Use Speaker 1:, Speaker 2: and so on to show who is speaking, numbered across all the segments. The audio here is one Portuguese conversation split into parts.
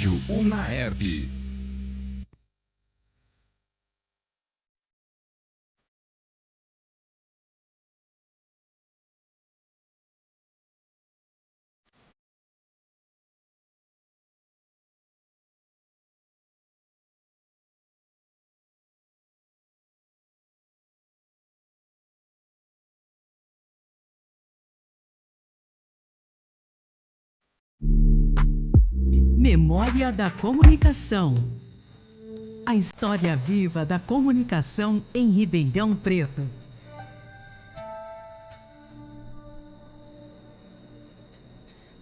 Speaker 1: Rádio Unaerp.
Speaker 2: Memória da Comunicação. A história viva da comunicação em Ribeirão Preto.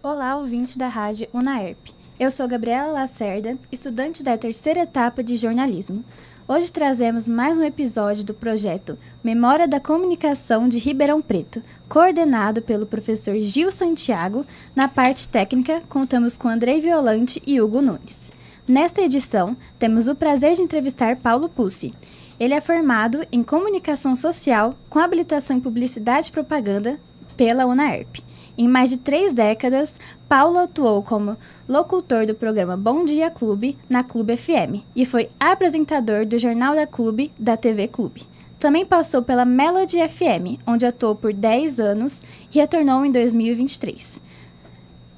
Speaker 3: Olá, ouvintes da Rádio Unaerp. Eu sou Gabriela Lacerda, estudante da terceira etapa de jornalismo. Hoje trazemos mais um episódio do projeto Memória da Comunicação de Ribeirão Preto, coordenado pelo professor Gil Santiago. Na parte técnica, contamos com Andrei Violante e Hugo Nunes. Nesta edição, temos o prazer de entrevistar Paulo Pussi. Ele é formado em Comunicação Social com habilitação em Publicidade e Propaganda pela Unaerp. Em mais de 3 décadas, Paulo atuou como locutor do programa Bom Dia Clube, na Clube FM, e foi apresentador do Jornal da Clube, da TV Clube. Também passou pela Melody FM, onde atuou por 10 anos e retornou em 2023.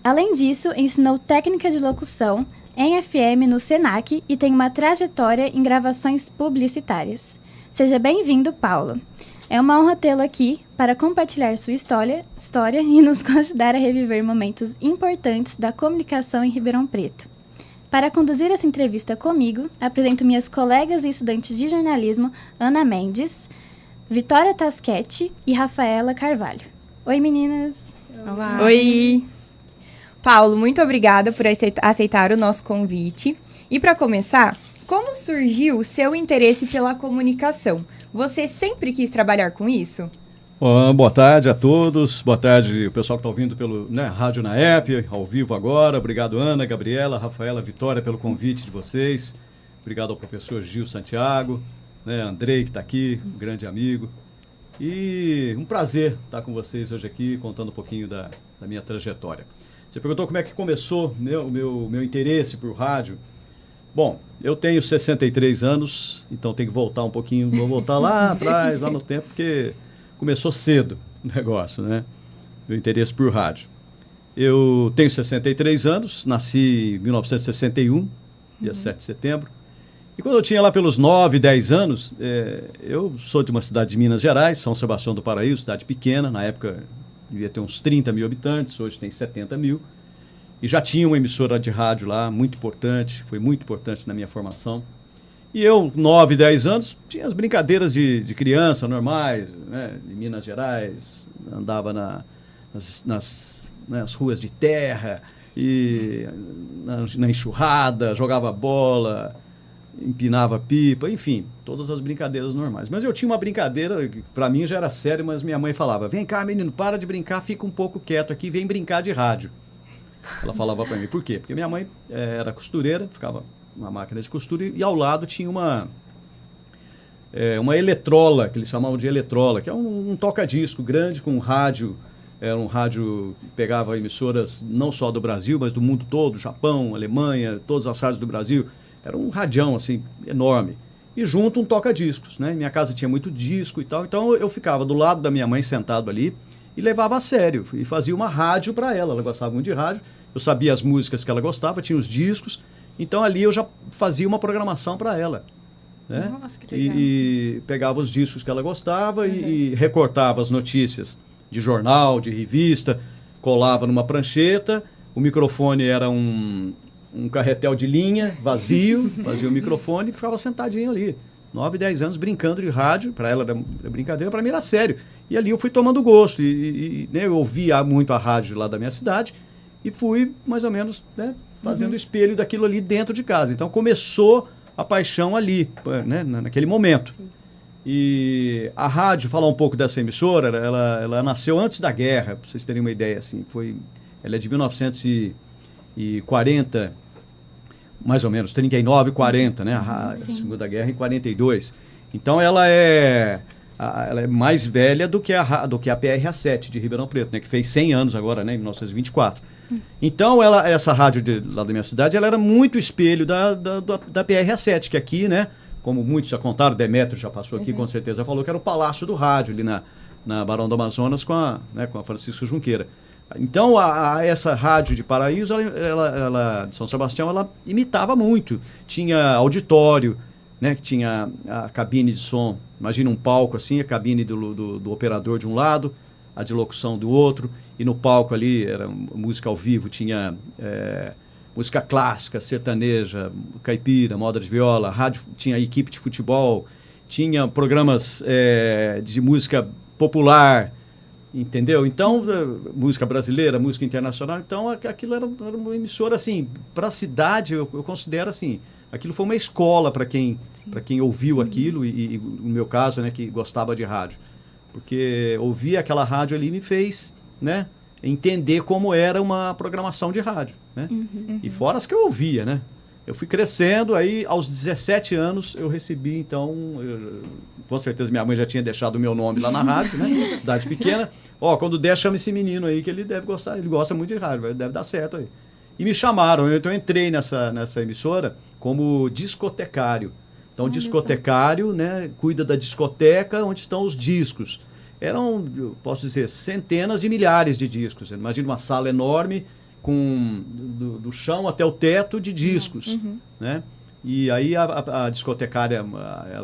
Speaker 3: Além disso, ensinou técnica de locução em FM no Senac e tem uma trajetória em gravações publicitárias. Seja bem-vindo, Paulo. É uma honra tê-lo aqui para compartilhar sua história e nos ajudar a reviver momentos importantes da comunicação em Ribeirão Preto. Para conduzir essa entrevista comigo, apresento minhas colegas e estudantes de jornalismo, Ana Mendes, Vitória Tasquete e Rafaela Carvalho. Oi, meninas!
Speaker 4: Olá! Oi! Paulo, muito obrigada por aceitar o nosso convite. E para começar, como surgiu o seu interesse pela comunicação? Você sempre quis trabalhar com isso?
Speaker 5: Boa tarde a todos, boa tarde o pessoal que está ouvindo pelo Rádio Unaerp, ao vivo agora. Obrigado, Ana, Gabriela, Rafaela, Vitória, pelo convite de vocês. Obrigado ao professor Gil Santiago, Andrei, que está aqui, um grande amigo. E um prazer estar com vocês hoje aqui, contando um pouquinho da minha trajetória. Você perguntou como é que começou o meu interesse por rádio. Bom, eu tenho 63 anos, então tenho que voltar um pouquinho, vou voltar lá atrás, lá no tempo, porque começou cedo o negócio, né? Meu interesse por rádio. Eu tenho 63 anos, nasci em 1961, dia 7 de setembro. E quando eu tinha lá pelos 9, 10 anos, eu sou de uma cidade de Minas Gerais, São Sebastião do Paraíso, cidade pequena, na época devia ter uns 30 mil habitantes, hoje tem 70 mil. E já tinha uma emissora de rádio lá, muito importante, foi muito importante na minha formação. E eu, 9, 10 anos, tinha as brincadeiras de criança normais, né, de Minas Gerais, andava nas ruas de terra, e na enxurrada, jogava bola, empinava pipa, enfim, todas as brincadeiras normais. Mas eu tinha uma brincadeira, que para mim já era sério, mas minha mãe falava: vem cá, menino, para de brincar, fica um pouco quieto aqui, vem brincar de rádio. Ela falava para mim, por quê? Porque minha mãe era costureira, ficava uma máquina de costura, e ao lado tinha uma eletrola, que eles chamavam de eletrola, que é um toca-disco grande com um rádio. Era um rádio que pegava emissoras não só do Brasil, mas do mundo todo, Japão, Alemanha, todas as rádios do Brasil. Era um radião, assim, enorme. E junto um toca-discos, né? Minha casa tinha muito disco e tal, então eu ficava do lado da minha mãe sentado ali, e levava a sério, e fazia uma rádio para ela. Ela gostava muito de rádio, eu sabia as músicas que ela gostava, tinha os discos, então ali eu já fazia uma programação para ela, né?
Speaker 4: Nossa, que legal.
Speaker 5: E pegava os discos que ela gostava e recortava as notícias de jornal, de revista, colava numa prancheta, o microfone era um carretel de linha vazio, fazia o microfone e ficava sentadinho ali. 9, 10 anos brincando de rádio, para ela era brincadeira, para mim era sério. E ali eu fui tomando gosto, né, eu ouvia muito a rádio lá da minha cidade e fui mais ou menos, né, fazendo espelho daquilo ali dentro de casa. Então começou a paixão ali, né, naquele momento. Sim. E a rádio, falar um pouco dessa emissora, ela nasceu antes da guerra, para vocês terem uma ideia, assim, ela é de 1940, mais ou menos, 39, 40, né? A Segunda Guerra em 42. Então ela é mais velha do que a PRA7 de Ribeirão Preto, né? Que fez 100 anos agora, né? Em 1924. Então, essa rádio lá da minha cidade, ela era muito espelho da PRA7, que aqui, né, como muitos já contaram, Demétrio já passou aqui, com certeza falou que era o Palácio do Rádio, ali na Barão do Amazonas, com a Francisco Junqueira. Então, essa rádio de Paraíso, ela, de São Sebastião, ela imitava muito. Tinha auditório, né, que tinha a cabine de som, imagina um palco assim, a cabine do operador de um lado, a de locução do outro, e no palco ali era música ao vivo, tinha música clássica, sertaneja, caipira, moda de viola, rádio, tinha equipe de futebol, tinha programas de música popular, entendeu? Então, música brasileira, música internacional, então aquilo era uma emissora assim, para a cidade, eu considero assim, aquilo foi uma escola para quem ouviu aquilo, e no meu caso, né, que gostava de rádio. Porque ouvir aquela rádio ali me fez, né, entender como era uma programação de rádio, né? E fora as que eu ouvia, né? Eu fui crescendo, aí aos 17 anos eu recebi, então, com certeza minha mãe já tinha deixado o meu nome lá na rádio, né? Cidade pequena. Quando der, chama esse menino aí que ele deve gostar, ele gosta muito de rádio, deve dar certo aí. E me chamaram, então eu entrei nessa emissora como discotecário. Então, discotecário, né, cuida da discoteca onde estão os discos. Eram, eu posso dizer, centenas de milhares de discos. Imagina uma sala enorme com do chão até o teto de discos, né? E aí a discotecária,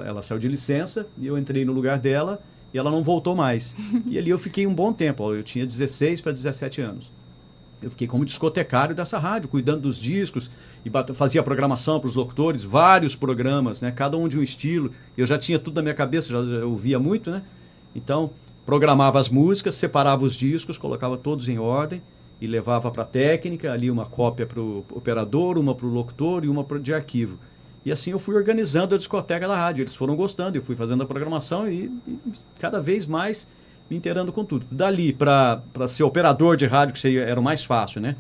Speaker 5: ela saiu de licença e eu entrei no lugar dela e ela não voltou mais. E ali eu fiquei um bom tempo, eu tinha 16 para 17 anos. Eu fiquei como discotecário dessa rádio, cuidando dos discos e fazia programação para os locutores, vários programas, né? Cada um de um estilo. Eu já tinha tudo na minha cabeça, já ouvia muito, né? Então, programava as músicas, separava os discos, colocava todos em ordem e levava para a técnica, ali uma cópia para o operador, uma para o locutor e uma de arquivo. E assim eu fui organizando a discoteca da rádio. Eles foram gostando, eu fui fazendo a programação e cada vez mais me inteirando com tudo. Dali para ser operador de rádio, que era o mais fácil, né?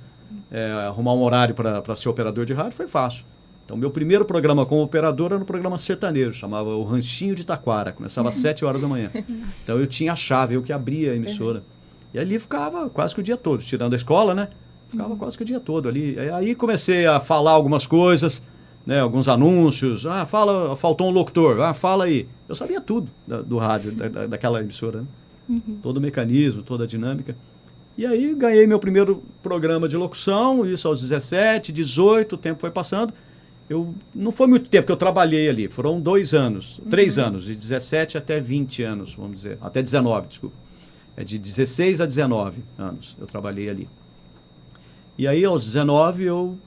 Speaker 5: Arrumar um horário para ser operador de rádio foi fácil. Então, meu primeiro programa como operador era no programa sertanejo, chamava o Ranchinho de Taquara, começava às 7 horas da manhã. Então, eu tinha a chave, eu que abria a emissora. E ali ficava quase que o dia todo, tirando a escola, né? Ficava quase que o dia todo ali. Aí comecei a falar algumas coisas, né? Alguns anúncios. Faltou um locutor, fala aí. Eu sabia tudo do rádio, daquela emissora, né? Todo o mecanismo, toda a dinâmica. E aí ganhei meu primeiro programa de locução, isso aos 17, 18, o tempo foi passando. Não foi muito tempo que eu trabalhei ali, foram 2 anos, 3 anos, de 17 até 20 anos, vamos dizer, até 19, desculpa. De 16 a 19 anos eu trabalhei ali. E aí aos 19 eu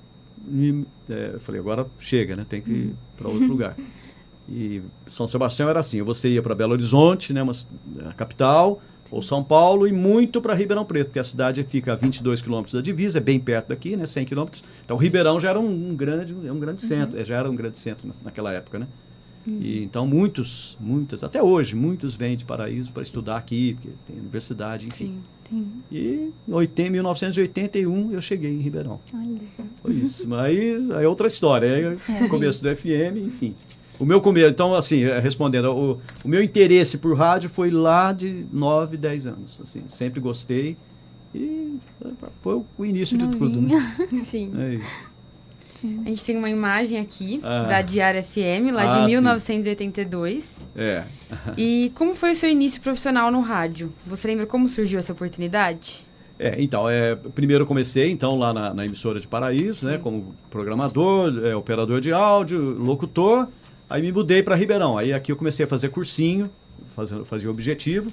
Speaker 5: falei, agora chega, né? Tem que ir para outro lugar. E São Sebastião era assim, você ia para Belo Horizonte, né, a capital, ou São Paulo, e muito para Ribeirão Preto, porque a cidade fica a 22 quilômetros da divisa, é bem perto daqui, né, 100 quilômetros. Então Ribeirão já era um grande centro, já era um grande centro naquela época, né? E, então muitos, até hoje, muitos vêm de Paraíso para estudar aqui, porque tem universidade, enfim.
Speaker 3: Sim.
Speaker 5: E em 1981 eu cheguei em Ribeirão.
Speaker 3: Olha só.
Speaker 5: Foi isso. Aí é outra história, aí começo do FM, enfim. O meu começo, então, assim, respondendo, o meu interesse por rádio foi lá de 9, 10 anos, assim, sempre gostei e foi o início de tudo, né?
Speaker 4: Sim.
Speaker 5: É isso.
Speaker 1: A gente tem uma imagem aqui da Diária FM, lá de 1982. E como foi o seu início profissional no rádio? Você lembra como surgiu essa oportunidade?
Speaker 5: Então, primeiro eu comecei então, lá na emissora de Paraíso, né, como programador, operador de áudio, locutor. Aí me mudei para Ribeirão. Aí aqui eu comecei a fazer cursinho, fazia objetivo.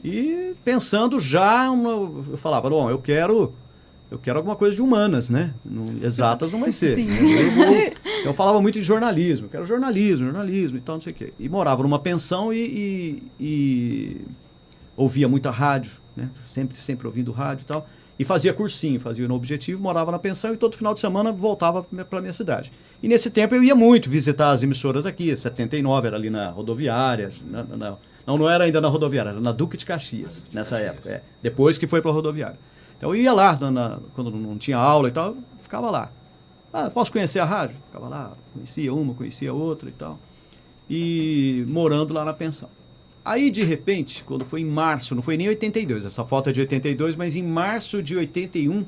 Speaker 5: E pensando já, eu falava, bom, eu quero alguma coisa de humanas, né? Exatas não vai ser. Né? Eu falava muito de jornalismo. Eu quero jornalismo e tal, não sei o quê. E morava numa pensão e ouvia muita rádio, né? Sempre ouvindo rádio e tal. E fazia cursinho, fazia no objetivo, morava na pensão e todo final de semana voltava para a minha cidade. E nesse tempo eu ia muito visitar as emissoras aqui. 79 era ali na rodoviária. Não era ainda na rodoviária, era na Duque de Caxias, nessa época. Depois que foi para a rodoviária. Então eu ia lá, quando não tinha aula e tal, eu ficava lá. Posso conhecer a rádio? Ficava lá, conhecia uma, conhecia outra e tal. E morando lá na pensão. Aí, de repente, quando foi em março, não foi nem 82, essa foto é de 82, mas em março de 81,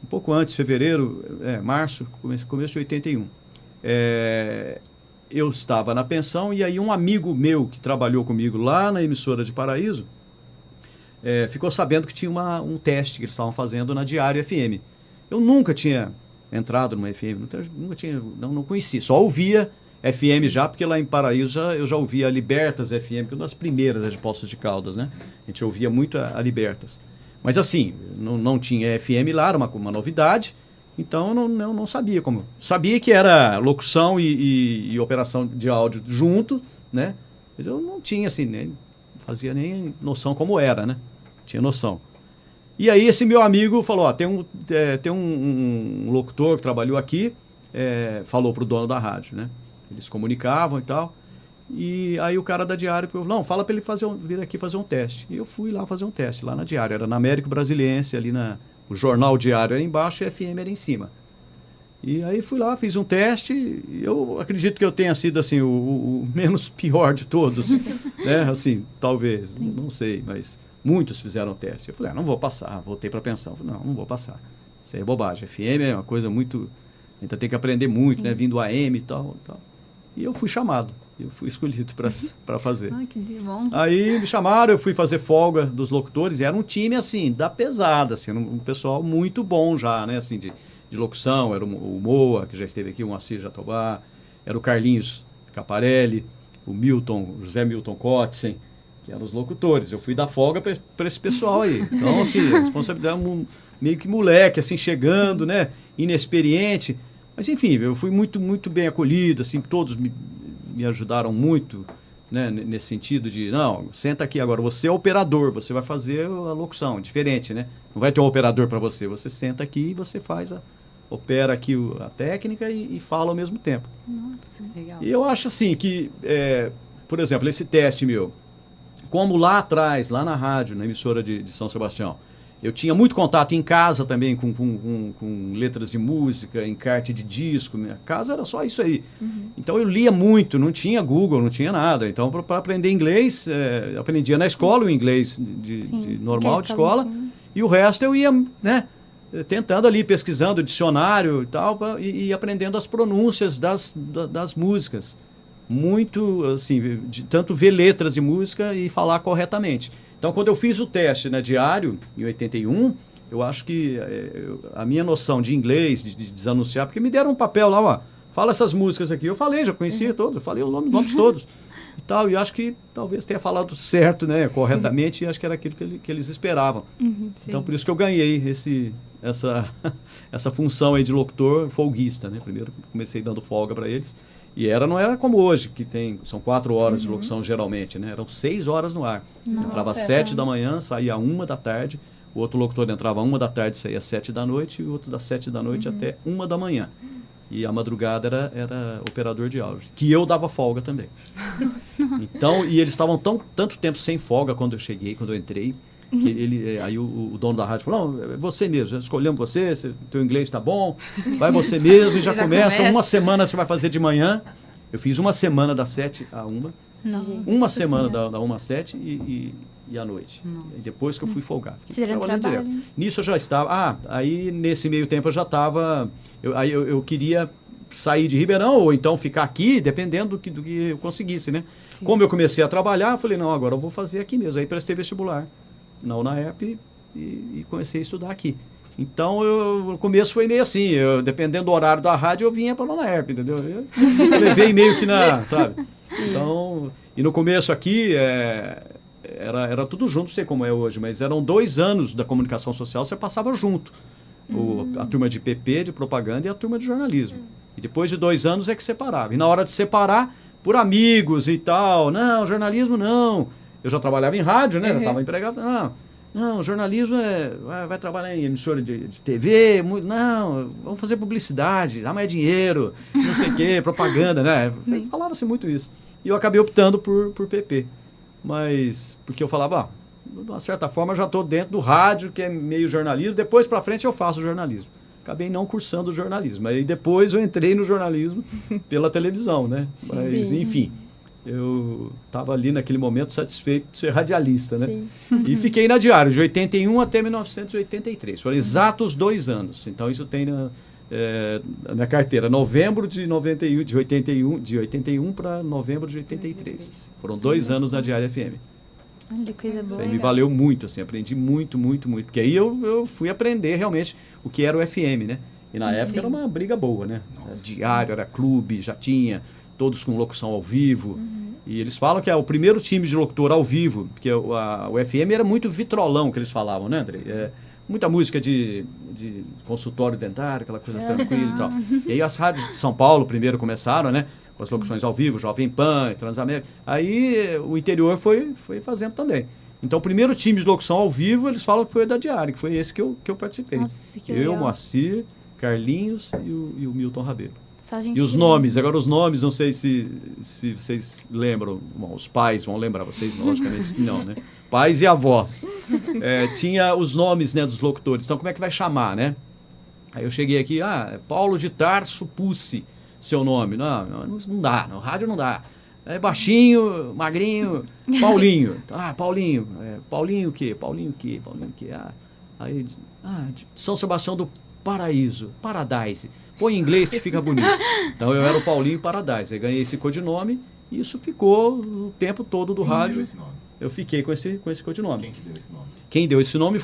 Speaker 5: um pouco antes, fevereiro, março, começo de 81. Eu estava na pensão e aí um amigo meu que trabalhou comigo lá na emissora de Paraíso ficou sabendo que tinha um teste que eles estavam fazendo na Diário FM. Eu nunca tinha entrado numa FM, não conhecia, só ouvia FM já, porque lá em Paraíso eu já ouvia a Libertas FM, que é uma das primeiras de Poços de Caldas, né? A gente ouvia muito a Libertas. Mas assim, não tinha FM lá, era uma novidade, então eu não sabia como. Sabia que era locução e operação de áudio junto, né? Mas eu não tinha assim, nem fazia nem noção como era, né? Tinha noção. E aí esse meu amigo falou, tem um locutor que trabalhou aqui, falou pro dono da rádio, né? Eles comunicavam e tal. E aí o cara da Diário falou, não, fala para ele vir aqui fazer um teste. E eu fui lá fazer um teste, lá na Diário. Era na Américo Brasiliense, ali o jornal Diário era embaixo e a FM era em cima. E aí fui lá, fiz um teste. Eu acredito que eu tenha sido assim, o menos pior de todos. Né? Assim, talvez, não sei, mas muitos fizeram o teste. Eu falei, não vou passar. Voltei para a pensão. Falei, não vou passar. Isso aí é bobagem. FM é uma coisa muito... Ainda tem que aprender muito, né? Vindo AM e tal. E eu fui chamado. Eu fui escolhido para fazer.
Speaker 3: Ai, que bom.
Speaker 5: Aí me chamaram, eu fui fazer folga dos locutores. E era um time, assim, da pesada. Assim, um pessoal muito bom já, né? Assim, de locução. Era o Moa, que já esteve aqui, o Moacir Jatobá. Era o Carlinhos Caparelli. O José Milton Kotzen, que eram os locutores. Eu fui dar folga para esse pessoal aí. Então, assim, a responsabilidade meio que moleque, assim, chegando, né? Inexperiente. Mas, enfim, eu fui muito, muito bem acolhido, assim, todos me ajudaram muito, né, nesse sentido de, não, senta aqui agora, você é operador, você vai fazer a locução, diferente, né? Não vai ter um operador para você senta aqui e você opera aqui a técnica e fala ao mesmo tempo.
Speaker 3: Nossa, legal.
Speaker 5: E eu acho assim que, por exemplo, esse teste meu, como lá atrás, lá na rádio, na emissora de São Sebastião, eu tinha muito contato em casa também com letras de música, encarte de disco. Minha casa era só isso aí. Uhum. Então eu lia muito, não tinha Google, não tinha nada. Então para aprender inglês, aprendia na escola o inglês de normal de escola. E o resto eu ia, né, tentando ali, pesquisando o dicionário e tal, e aprendendo as pronúncias das músicas. Muito, assim, tanto ver letras de música e falar corretamente. Então, quando eu fiz o teste na Diário, em 81, eu acho que a minha noção de inglês, de desanunciar, porque me deram um papel lá, ó, fala essas músicas aqui. Eu falei, já conhecia todos, eu falei os nomes todos. E tal, e acho que talvez tenha falado certo, né, corretamente, e acho que era aquilo que eles esperavam. Então, por isso que eu ganhei essa função aí de locutor folguista, né? Primeiro comecei dando folga para eles. E não era como hoje, que são 4 horas de locução geralmente, né? Eram 6 horas no ar. Nossa, entrava às 7 da manhã, saía às 1 da tarde. O outro locutor entrava às 1 da tarde, saía às 7 da noite. E o outro das 7 da noite até 1 da manhã. E a madrugada era operador de áudio. Que eu dava folga também. Então, e eles estavam tanto tempo sem folga quando eu cheguei, quando eu entrei. Que aí o dono da rádio falou, não, é você mesmo, escolhemos você, teu inglês está bom, vai você mesmo, e já começa. Uma semana você vai fazer de manhã. Eu fiz uma semana das 7 à 1. Uma semana da 1 às 7 e à noite. E depois que eu fui folgar.
Speaker 3: Fiquei trabalhando direto.
Speaker 5: Nisso eu já estava... aí nesse meio tempo eu já estava... Aí eu queria sair de Ribeirão ou então ficar aqui, dependendo do que eu conseguisse, né? Sim. Como eu comecei a trabalhar, eu falei, não, agora eu vou fazer aqui mesmo. Aí prestei vestibular na UNAERP e comecei a estudar aqui. Então, o começo foi meio assim, dependendo do horário da rádio, eu vinha para a UNAERP, entendeu? Eu levei meio que sabe? Então, e no começo aqui, era tudo junto, não sei como é hoje, mas eram 2 anos da comunicação social, você passava junto. A turma de PP, de propaganda, e a turma de jornalismo. E depois de 2 anos é que separava. E na hora de separar, por amigos e tal, não, jornalismo não. Eu já trabalhava em rádio, né? Já estava empregado. Não, jornalismo vai trabalhar em emissora de TV, não, vamos fazer publicidade, dá mais dinheiro, não sei o quê, propaganda, né? Falava-se muito isso. E eu acabei optando por PP. Mas, porque eu falava, de uma certa forma, eu já estou dentro do rádio, que é meio jornalismo, depois para frente eu faço jornalismo. Acabei não cursando jornalismo. Aí depois eu entrei no jornalismo pela televisão, né? Mas, enfim. eu estava ali naquele momento satisfeito de ser radialista, né? Sim. E fiquei na Diário de 81 até 1983. Foram exatos 2 anos. Então isso tem na minha carteira. Novembro de 81 para novembro de 83. Foram 2 anos na Diário FM.
Speaker 3: Olha, coisa boa.
Speaker 5: Isso aí me valeu muito, assim, aprendi muito, muito, muito. Porque aí eu fui aprender realmente o que era o FM, né? E na época era uma briga boa, né? Era Diário, era clube, já tinha, todos com locução ao vivo. E eles falam que é o primeiro time de locutor ao vivo, porque o FM era muito vitrolão que eles falavam, né, André? Muita música de consultório dentário, aquela coisa tranquila e tal. E aí as rádios de São Paulo primeiro começaram, né? Com as locuções ao vivo, Jovem Pan, Transamérica. Aí o interior foi fazendo também. Então o primeiro time de locução ao vivo, eles falam que foi da Diário, que foi esse que eu participei.
Speaker 3: Nossa, que legal.
Speaker 5: Eu, Moacir, Carlinhos e o Milton Rabelo.
Speaker 3: E
Speaker 5: os nomes, agora os nomes, não sei se vocês lembram, bom, os pais vão lembrar, vocês logicamente não, né? Pais e avós. Tinha os nomes, né, dos locutores, então como é que vai chamar, né? Aí eu cheguei aqui, Paulo de Tarso Pussi, seu nome. Não dá, no rádio não dá. É baixinho, magrinho, Paulinho. Paulinho. Paulinho o quê? Paulinho o quê? Paulinho o quê? Aí, de São Sebastião do Paraíso, Paradise. Põe em inglês que fica bonito. Então eu era o Paulinho Paradise. Eu ganhei esse codinome e isso ficou o tempo todo do rádio.
Speaker 6: Esse nome?
Speaker 5: Eu fiquei com esse codinome.
Speaker 6: Quem que deu esse nome?
Speaker 5: Quem deu esse nome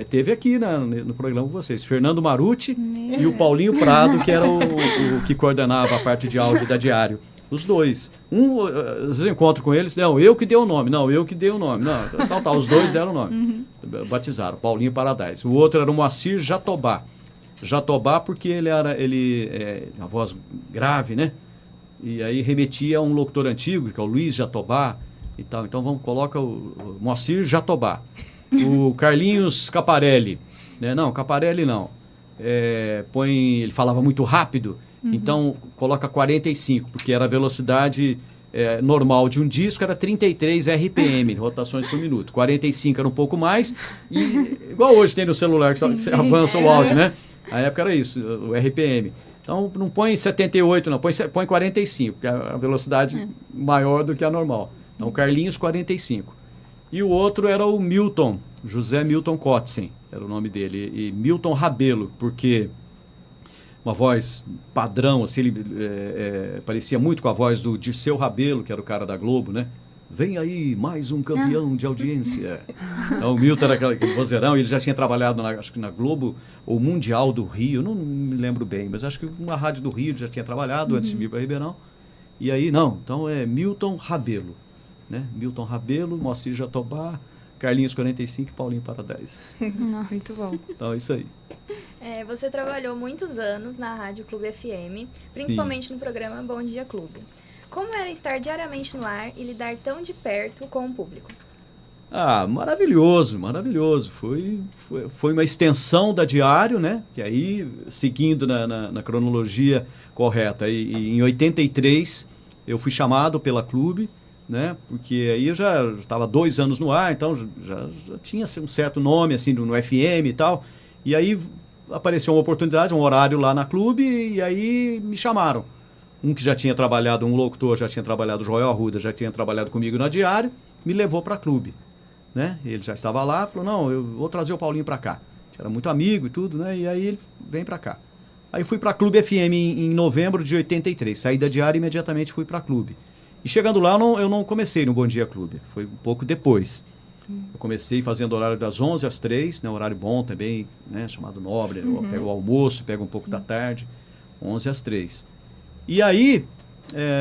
Speaker 5: teve aqui no programa com vocês, Fernando Marucci e o Paulinho Prado, que era o que coordenava a parte de áudio da Diário. Os dois. Às vezes eu encontro com eles, não, eu que dei o nome. Não, eu que dei o nome. Não, os dois deram o nome. Batizaram, Paulinho Paradise. O outro era o Moacir Jatobá. Jatobá porque ele a voz grave, né? E aí remetia a um locutor antigo, que é o Luiz Jatobá e tal. Então coloca o Moacir Jatobá. O Carlinhos Caparelli. Né? Não, Caparelli não. Ele falava muito rápido, então coloca 45, porque era a velocidade normal de um disco, era 33 RPM, rotações por minuto. 45 era um pouco mais, e igual hoje tem no celular, que você avança o áudio, né? A época era isso, o RPM. Então não põe 78, não, põe 45, que é a velocidade maior do que a normal. Então Carlinhos 45. E o outro era o Milton, José Milton Kotzen, era o nome dele, e Milton Rabelo, porque uma voz padrão, assim, ele parecia muito com a voz do Dirceu Rabelo, que era o cara da Globo, né? Vem aí, mais um campeão de audiência. Então, o Milton era aquele vozeirão, ele já tinha trabalhado, acho que na Globo, ou Mundial do Rio, não me lembro bem, mas acho que uma rádio do Rio já tinha trabalhado antes de vir para Ribeirão. E aí, então é Milton Rabelo. Né? Milton Rabelo, Moacir Jatobá, Carlinhos 45 e Paulinho Paradise.
Speaker 1: Nossa, muito bom.
Speaker 5: Então é isso aí.
Speaker 7: Você trabalhou muitos anos na Rádio Clube FM, principalmente
Speaker 5: Sim.
Speaker 7: no programa Bom Dia Clube. Como era estar diariamente no ar e lidar tão de perto com o público?
Speaker 5: Maravilhoso, maravilhoso. Foi uma extensão da Diário, né? Que aí, seguindo na cronologia correta, e em 83 eu fui chamado pela Clube, né? Porque aí eu já estava 2 anos no ar, então já tinha um certo nome assim no FM e tal. E aí apareceu uma oportunidade, um horário lá na Clube, e aí me chamaram. Um que já tinha trabalhado, um locutor já tinha trabalhado, o Joel Arruda, já tinha trabalhado comigo na Diário, me levou para a Clube. Né? Ele já estava lá, falou, não, eu vou trazer o Paulinho para cá. Era muito amigo e tudo, né? E aí ele vem para cá. Aí fui para a Clube FM em novembro de 83. Saí da Diário e imediatamente fui para a Clube. E chegando lá, eu não comecei no Bom Dia Clube. Foi um pouco depois. Eu comecei fazendo horário das 11 às 3, né? Horário bom também, né? Chamado nobre. Eu pego o almoço, pego um pouco da tarde, 11 às 3. E aí,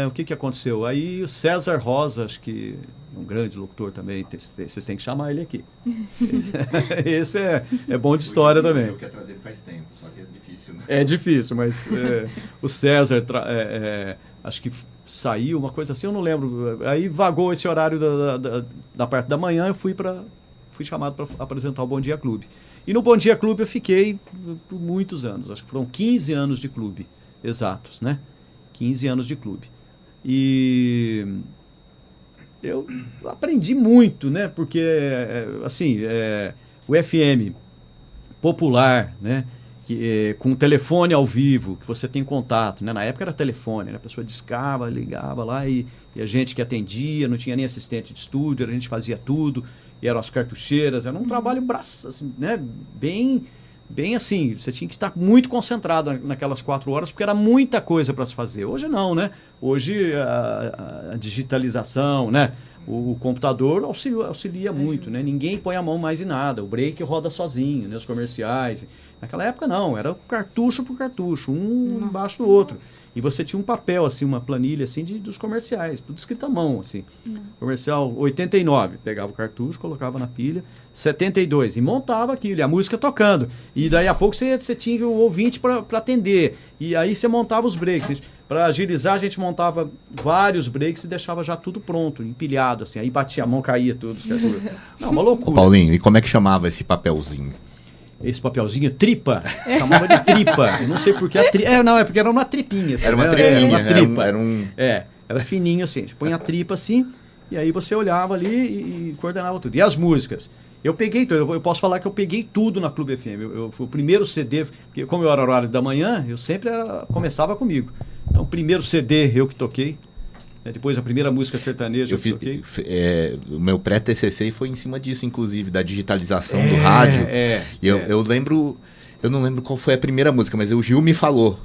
Speaker 5: o que aconteceu? Aí o César Rosa, acho que um grande locutor também, vocês têm que chamar ele aqui. Esse é bom de história também.
Speaker 6: Eu quero trazer ele faz tempo, só que é difícil, né?
Speaker 5: É difícil, mas o César, acho que saiu, uma coisa assim, eu não lembro. Aí vagou esse horário da parte da manhã, eu fui chamado para apresentar o Bom Dia Clube. E no Bom Dia Clube eu fiquei por muitos anos, acho que foram 15 anos de clube, exatos, né? 15 anos de clube. E eu aprendi muito, né? Porque, assim, o FM popular, né? com telefone ao vivo, que você tem contato, né? Na época era telefone, né? A pessoa discava, ligava lá e a gente que atendia, não tinha nem assistente de estúdio, a gente fazia tudo, e eram as cartucheiras, era um trabalho assim, né? Bem assim, você tinha que estar muito concentrado naquelas 4 horas, porque era muita coisa para se fazer. Hoje não, né? Hoje a digitalização, né? O computador auxilia muito, né? Ninguém põe a mão mais em nada, o break roda sozinho, né? Os comerciais. Naquela época não, era cartucho por cartucho, um embaixo do outro. E você tinha um papel, assim, uma planilha assim, dos comerciais, tudo escrito à mão, assim. Comercial 89, pegava o cartucho, colocava na pilha, 72, e montava aquilo, e a música tocando. E daí a pouco você tinha o ouvinte para atender. E aí você montava os breaks. Para agilizar, a gente montava vários breaks e deixava já tudo pronto, empilhado, assim. Aí batia a mão, caía tudo. Não, uma loucura.
Speaker 8: Ô, Paulinho, e como é que chamava esse papelzinho?
Speaker 5: Esse papelzinho, tripa, chamava de tripa. Eu não sei porque não, é porque era uma tripinha. Assim,
Speaker 8: era uma tripinha,
Speaker 5: era uma tripa.
Speaker 8: Era
Speaker 5: fininho assim. Você põe a tripa assim, e aí você olhava ali e coordenava tudo. E as músicas? Eu peguei tudo, eu posso falar que eu peguei tudo na Clube FM. O primeiro CD, porque como eu era horário da manhã, eu sempre começava comigo. Então, o primeiro CD eu que toquei. Depois a primeira música sertaneja eu toquei.
Speaker 8: O meu pré-TCC foi em cima disso, inclusive, da digitalização do rádio. Eu lembro... Eu não lembro qual foi a primeira música, mas o Gil me falou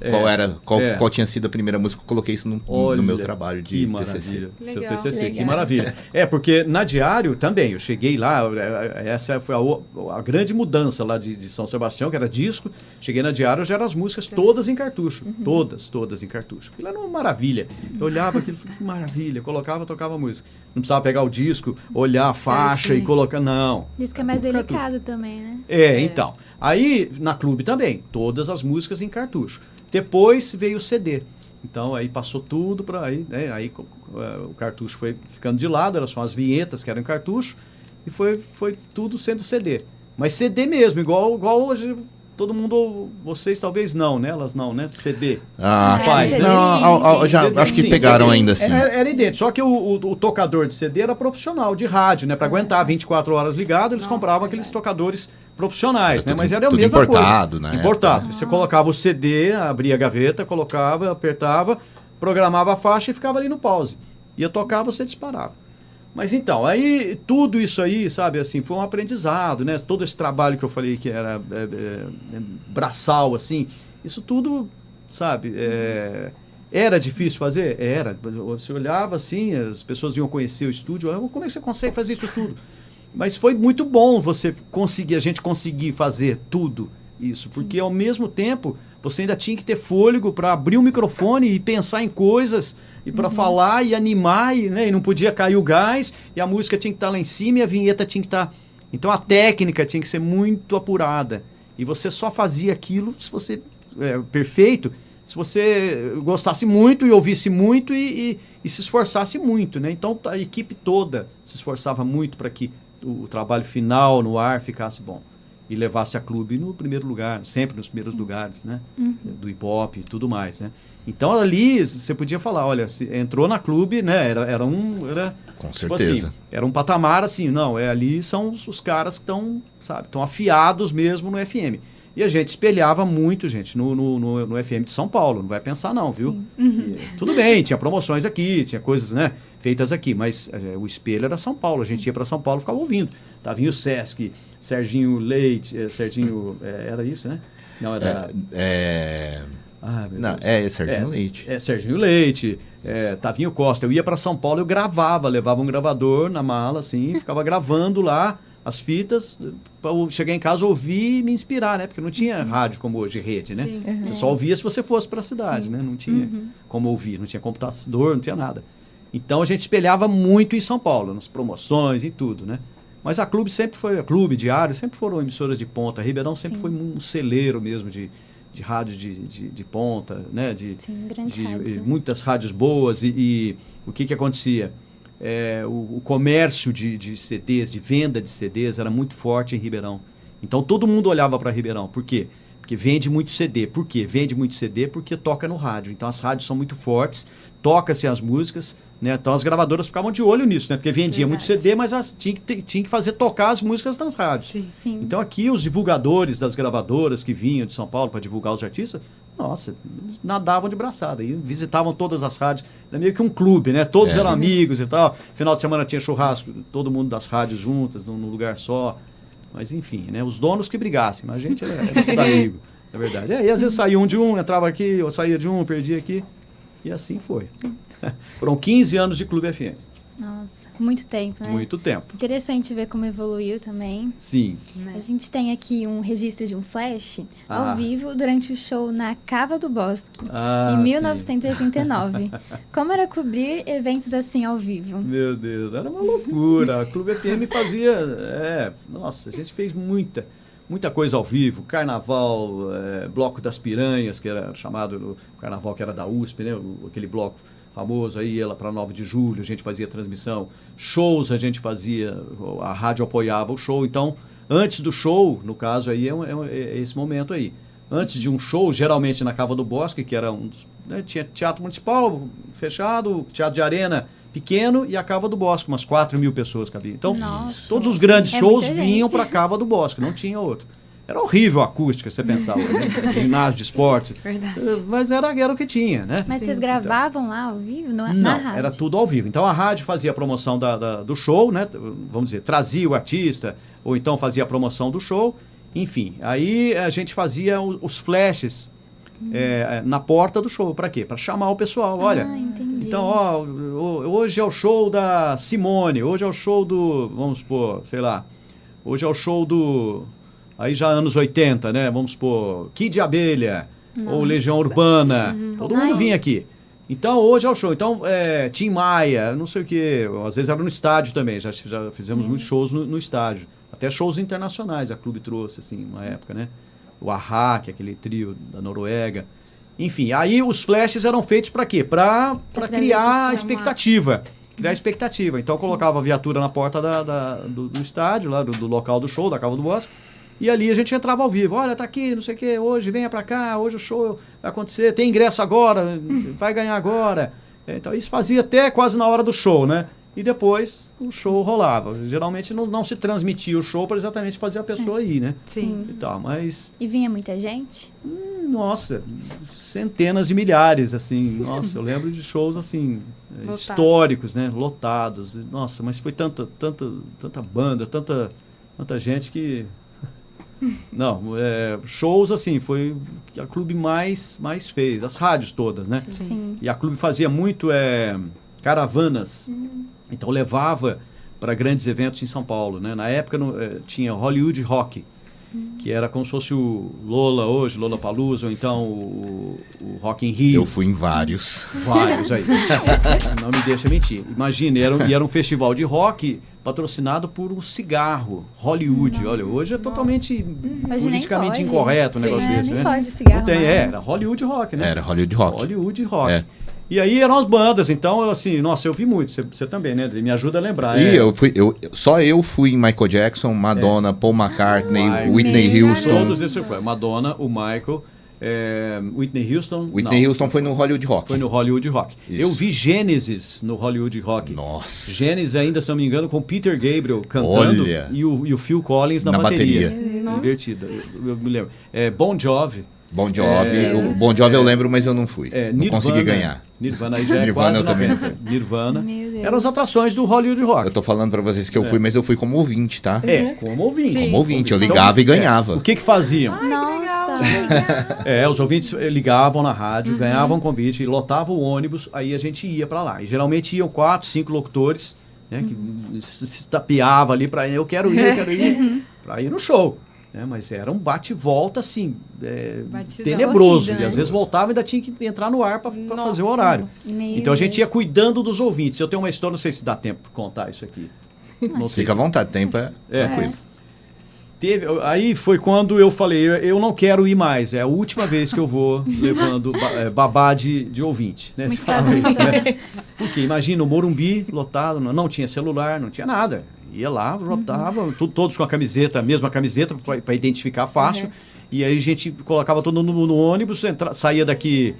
Speaker 8: qual tinha sido a primeira música. Eu coloquei isso no meu trabalho de TCC.
Speaker 5: Seu TCC, que maravilha. Porque na Diário também, eu cheguei lá, essa foi a grande mudança lá de São Sebastião, que era disco. Cheguei na Diário, já eram as músicas todas em cartucho. Todas em cartucho. Aquilo era uma maravilha. Eu olhava aquilo, que maravilha. Colocava, tocava música. Não precisava pegar o disco, olhar a faixa e colocar, não.
Speaker 3: Disco é mais delicado também, né?
Speaker 5: Então. Aí, na Clube também, todas as músicas em cartucho. Depois veio o CD. Então, aí passou tudo para aí, né? Aí o cartucho foi ficando de lado, eram só as vinhetas que eram em cartucho, e foi tudo sendo CD. Mas CD mesmo, igual hoje todo mundo, vocês talvez não, né? Elas não, né? CD.
Speaker 8: Faz, né? Não, já CD, acho que pegaram ainda assim.
Speaker 5: Era idêntico, só que o tocador de CD era profissional, de rádio, né? Para aguentar 24 horas ligado, eles compravam aqueles tocadores profissionais, né? Mas era a mesma
Speaker 8: importado,
Speaker 5: coisa.
Speaker 8: Né?
Speaker 5: Importado. Você colocava o CD, abria a gaveta, colocava, apertava, programava a faixa e ficava ali no pause. Ia tocar, você disparava. Mas então, aí tudo isso aí, sabe, assim, foi um aprendizado, né? Todo esse trabalho que eu falei que era braçal, assim, isso tudo, sabe, era difícil fazer? Era. Você olhava assim, as pessoas iam conhecer o estúdio, olhavam, como é que você consegue fazer isso tudo? Mas foi muito bom a gente conseguir fazer tudo isso, porque ao mesmo tempo você ainda tinha que ter fôlego para abrir o microfone e pensar em coisas e para falar e animar, e não podia cair o gás, e a música tinha que estar lá em cima e a vinheta tinha que estar... Então a técnica tinha que ser muito apurada. E você só fazia aquilo se você... perfeito, se você gostasse muito e ouvisse muito e se esforçasse muito, né? Então a equipe toda se esforçava muito para que o trabalho final no ar ficasse bom. E levasse a Clube no primeiro lugar, sempre nos primeiros lugares, né? Do hip-hop e tudo mais, né? Então ali você podia falar, olha, se entrou na Clube, né? Era
Speaker 8: com
Speaker 5: tipo
Speaker 8: certeza.
Speaker 5: Assim, era um patamar assim, não, ali são os caras que estão, sabe, estão afiados mesmo no FM. E a gente espelhava muito, gente, no FM de São Paulo, não vai pensar não, viu? Tudo bem, tinha promoções aqui, tinha coisas, né, feitas aqui, mas o espelho era São Paulo, a gente ia para São Paulo e ficava ouvindo. Tava em o Sesc, Serginho Leite, era isso, né? Não, era...
Speaker 8: Serginho Leite.
Speaker 5: Serginho Leite, Tavinho Costa. Eu ia para São Paulo, eu gravava, levava um gravador na mala, assim, ficava gravando lá as fitas para chegar em casa, ouvir e me inspirar, né? Porque não tinha rádio como hoje, rede, né? Você só ouvia se você fosse para a cidade, né? Não tinha como ouvir, não tinha computador, não tinha nada. Então a gente espelhava muito em São Paulo, nas promoções e tudo, né? Mas a Clube sempre foi, a Clube, Diário, sempre foram emissoras de ponta. A Ribeirão sempre foi um celeiro mesmo de rádio de ponta, né? De muitas rádios boas. E o que acontecia? O comércio de CDs, de venda de CDs, era muito forte em Ribeirão. Então todo mundo olhava para Ribeirão. Por quê? Porque vende muito CD. Por quê? Vende muito CD porque toca no rádio. Então as rádios são muito fortes, toca-se as músicas, né? Então as gravadoras ficavam de olho nisso, né? Porque vendia muito CD, mas tinha que fazer tocar as músicas nas rádios.
Speaker 3: Sim, sim.
Speaker 5: Então aqui os divulgadores das gravadoras que vinham de São Paulo para divulgar os artistas, nossa, nadavam de braçada. E visitavam todas as rádios. Era meio que um clube, né? Todos eram amigos e tal. Final de semana tinha churrasco, todo mundo das rádios juntas, num lugar só. Mas enfim, né? Os donos que brigassem, mas a gente era tudo amigo, na verdade. E às vezes saía um de um, entrava aqui, eu saía de um, perdia aqui. E assim foi. Foram 15 anos de Clube FM.
Speaker 3: Nossa, muito tempo, né?
Speaker 5: Muito tempo.
Speaker 3: Interessante ver como evoluiu também.
Speaker 5: Sim.
Speaker 3: A gente tem aqui um registro de um flash ao vivo durante o show na Cava do Bosque, em 1989. Como era cobrir eventos assim ao vivo?
Speaker 5: Meu Deus, era uma loucura. A Clube FM fazia... nossa, a gente fez muita coisa ao vivo. Carnaval, Bloco das Piranhas, que era chamado o carnaval que era da USP, né? Aquele bloco famoso, aí ia lá para 9 de julho, a gente fazia transmissão, shows a gente fazia, a rádio apoiava o show, então, antes do show, no caso aí, é esse momento aí. Antes de um show, geralmente na Cava do Bosque, que era tinha teatro municipal fechado, teatro de arena pequeno e a Cava do Bosque, umas 4.000 pessoas cabiam. Então, todos os grandes shows vinham para a Cava do Bosque, não tinha outro. Era horrível a acústica, você pensava, né? Ginásio de esportes.
Speaker 3: Verdade.
Speaker 5: Mas era o que tinha, né?
Speaker 3: Mas vocês gravavam lá ao vivo? Na rádio?
Speaker 5: Era tudo ao vivo. Então a rádio fazia a promoção do show, né? Vamos dizer, trazia o artista, ou então fazia a promoção do show. Enfim, aí a gente fazia os flashes na porta do show. Para quê? Para chamar o pessoal. Olha,
Speaker 3: entendi.
Speaker 5: Então, hoje é o show da Simone, hoje é o show do, vamos supor, sei lá, hoje é o show do... Aí já anos 80, né? Vamos supor, Kid Abelha, ou Legião Urbana. Todo mundo vinha aqui. Então, hoje é o show. Então, Tim Maia, não sei o quê. Às vezes era no estádio também. Já fizemos muitos shows no estádio. Até shows internacionais a Clube trouxe, assim, uma época, né? O A-ha, que é aquele trio da Noruega. Enfim, aí os flashes eram feitos para quê? Para criar expectativa. Criar expectativa. Então, colocava a viatura na porta do estádio, lá do local do show, da Cava do Bosque. E ali a gente entrava ao vivo. Olha, tá aqui, não sei o quê, hoje venha pra cá, hoje o show vai acontecer, tem ingresso agora, vai ganhar agora. Então isso fazia até quase na hora do show, né? E depois o show rolava. Geralmente não se transmitia o show para exatamente fazer a pessoa ir, né?
Speaker 3: Sim.
Speaker 5: E tal, mas...
Speaker 3: E vinha muita gente?
Speaker 5: Nossa, centenas de milhares, assim. Nossa, eu lembro de shows, assim, históricos, né? Lotados. Nossa, mas foi tanta banda, tanta gente que... Não, shows assim, foi que a Clube mais fez, as rádios todas, né?
Speaker 3: Sim.
Speaker 5: E a Clube fazia muito caravanas, então levava para grandes eventos em São Paulo, né? Na época tinha Hollywood Rock, que era como se fosse o Lola hoje, Lollapalooza, ou então o Rock in Rio.
Speaker 8: Eu fui em vários.
Speaker 5: Vários aí. Não me deixa mentir. Imagina, era um festival de rock patrocinado por um cigarro, Hollywood. Nossa. Olha, hoje é totalmente politicamente incorreto o negócio desse,
Speaker 3: nem
Speaker 5: né?
Speaker 3: Pode cigarro,
Speaker 5: era Hollywood Rock, né?
Speaker 8: Era Hollywood Rock.
Speaker 5: Hollywood Rock. E aí eram as bandas, então, assim, nossa, eu vi muito. Você também, né, Adri? Me ajuda a lembrar.
Speaker 8: E só eu fui em Michael Jackson, Madonna, Paul McCartney, Whitney Houston.
Speaker 5: Todos esses foi. Madonna, o Michael, Whitney Houston.
Speaker 8: Whitney Houston foi no Hollywood Rock.
Speaker 5: Foi no Hollywood Rock. Isso. Eu vi Gênesis no Hollywood Rock.
Speaker 8: Nossa.
Speaker 5: Gênesis ainda, se não me engano, com Peter Gabriel cantando.
Speaker 8: Olha.
Speaker 5: E o Phil Collins na bateria. Divertido. Eu me lembro. Bon Jovi.
Speaker 8: Bon Jovi. O Bon Jovi eu lembro, mas eu não fui. Não consegui ganhar.
Speaker 5: Nirvana aí já
Speaker 8: Nirvana
Speaker 5: eu também. Nirvana. Eram as atrações do Hollywood Rock.
Speaker 8: Eu tô falando pra vocês que eu fui, mas eu fui como ouvinte, tá?
Speaker 5: Como ouvinte.
Speaker 8: Como ouvinte. Eu ligava e ganhava.
Speaker 5: O que faziam?
Speaker 3: Nossa.
Speaker 5: Os ouvintes ligavam na rádio, ganhavam convite, lotavam o ônibus, aí a gente ia pra lá. E geralmente iam 4, 5 locutores, né, que se tapeava ali pra eu quero ir, pra ir no show. Mas era um bate-volta, assim, tenebroso.
Speaker 3: Horrível, né?
Speaker 5: E às vezes voltava e ainda tinha que entrar no ar para fazer o horário. Então a gente ia cuidando dos ouvintes. Eu tenho uma história, não sei se dá tempo para contar isso aqui.
Speaker 8: Fica à vontade, tempo tranquilo.
Speaker 5: Aí foi quando eu falei, eu não quero ir mais, é a última vez que eu vou levando babá de ouvinte. Né? Isso, né? Porque imagina, o Morumbi lotado, não tinha celular, não tinha nada. Ia lá, lotava, todos com a camiseta, a mesma camiseta, para identificar fácil. E aí a gente colocava todo mundo no ônibus, saía daqui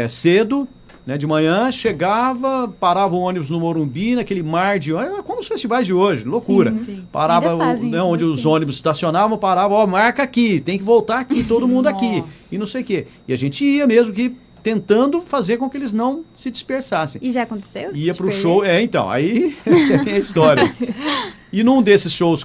Speaker 5: cedo, né, de manhã, chegava, parava o ônibus no Morumbi, naquele mar de... como os festivais de hoje, loucura.
Speaker 3: Sim.
Speaker 5: Parava onde os ônibus estacionavam, parava, marca aqui, tem que voltar aqui, todo mundo aqui. E não sei o quê. E a gente ia mesmo que tentando fazer com que eles não se dispersassem.
Speaker 3: E já aconteceu?
Speaker 5: Ia pro show, então, aí é a história. E num desses shows,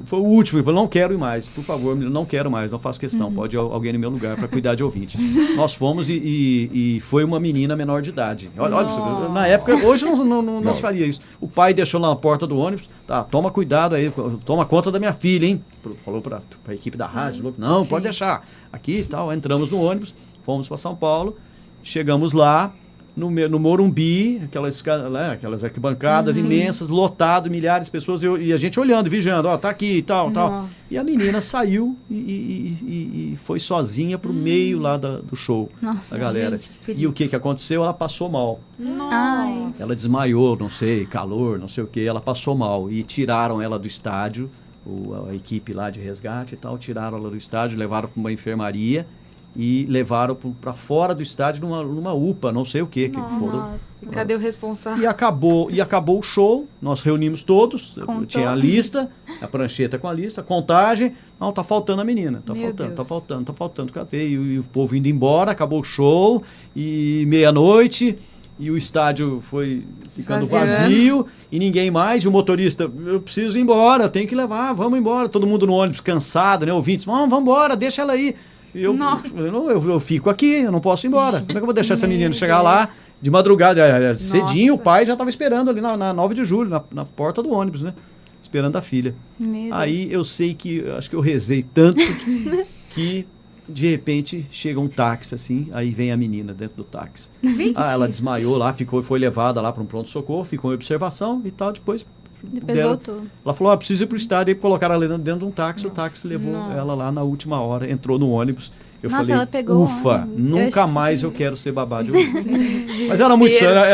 Speaker 5: foi o último, eu falei, não quero ir mais, por favor, não quero mais, não faço questão, pode ir alguém no meu lugar para cuidar de ouvinte. Nós fomos e foi uma menina menor de idade. Olha, na época, hoje não se faria isso. O pai deixou lá na porta do ônibus, tá, toma cuidado aí, toma conta da minha filha, hein? Falou para a equipe da rádio, falou, não, pode deixar. Aqui e tal, entramos no ônibus, fomos para São Paulo, chegamos lá, no Morumbi, aquelas arquibancadas imensas, lotado, milhares de pessoas, e a gente olhando, vigiando, tá aqui, tal. E a menina saiu e foi sozinha pro meio lá do show, da galera. Gente, e o que aconteceu? Ela passou mal.
Speaker 3: Nossa.
Speaker 5: Ela desmaiou, não sei, calor, não sei o que, ela passou mal. E tiraram ela do estádio, a equipe lá de resgate e tal, tiraram ela do estádio, levaram para uma enfermaria, e levaram para fora do estádio numa UPA, não sei o que foram.
Speaker 1: Cadê o responsável?
Speaker 5: E acabou o show, nós reunimos todos, tinha a lista, a prancheta com a lista, a contagem, não, tá faltando a menina, tá faltando, cadê? E o povo indo embora, acabou o show, e meia-noite, e o estádio foi ficando vazio, e ninguém mais, e o motorista, eu preciso ir embora, tenho que levar, vamos embora, todo mundo no ônibus cansado, né, ouvintes, vamos embora, deixa ela aí. E eu fico aqui, eu não posso ir embora. Como é que eu vou deixar essa menina chegar lá de madrugada? Cedinho, o pai já estava esperando ali na 9 de julho, na porta do ônibus, né? Esperando a filha. Aí eu sei acho que eu rezei tanto que de repente chega um táxi assim, aí vem a menina dentro do táxi. Ela desmaiou lá, foi levada lá para um pronto-socorro, ficou em observação e tal, depois
Speaker 3: voltou.
Speaker 5: Ela falou, preciso ir pro estádio, e colocaram ela dentro de um táxi, o táxi levou ela lá na última hora, entrou no ônibus. Eu falei,
Speaker 3: ela pegou
Speaker 5: ufa, nunca mais eu quero ser babá de ouvinte. Mas era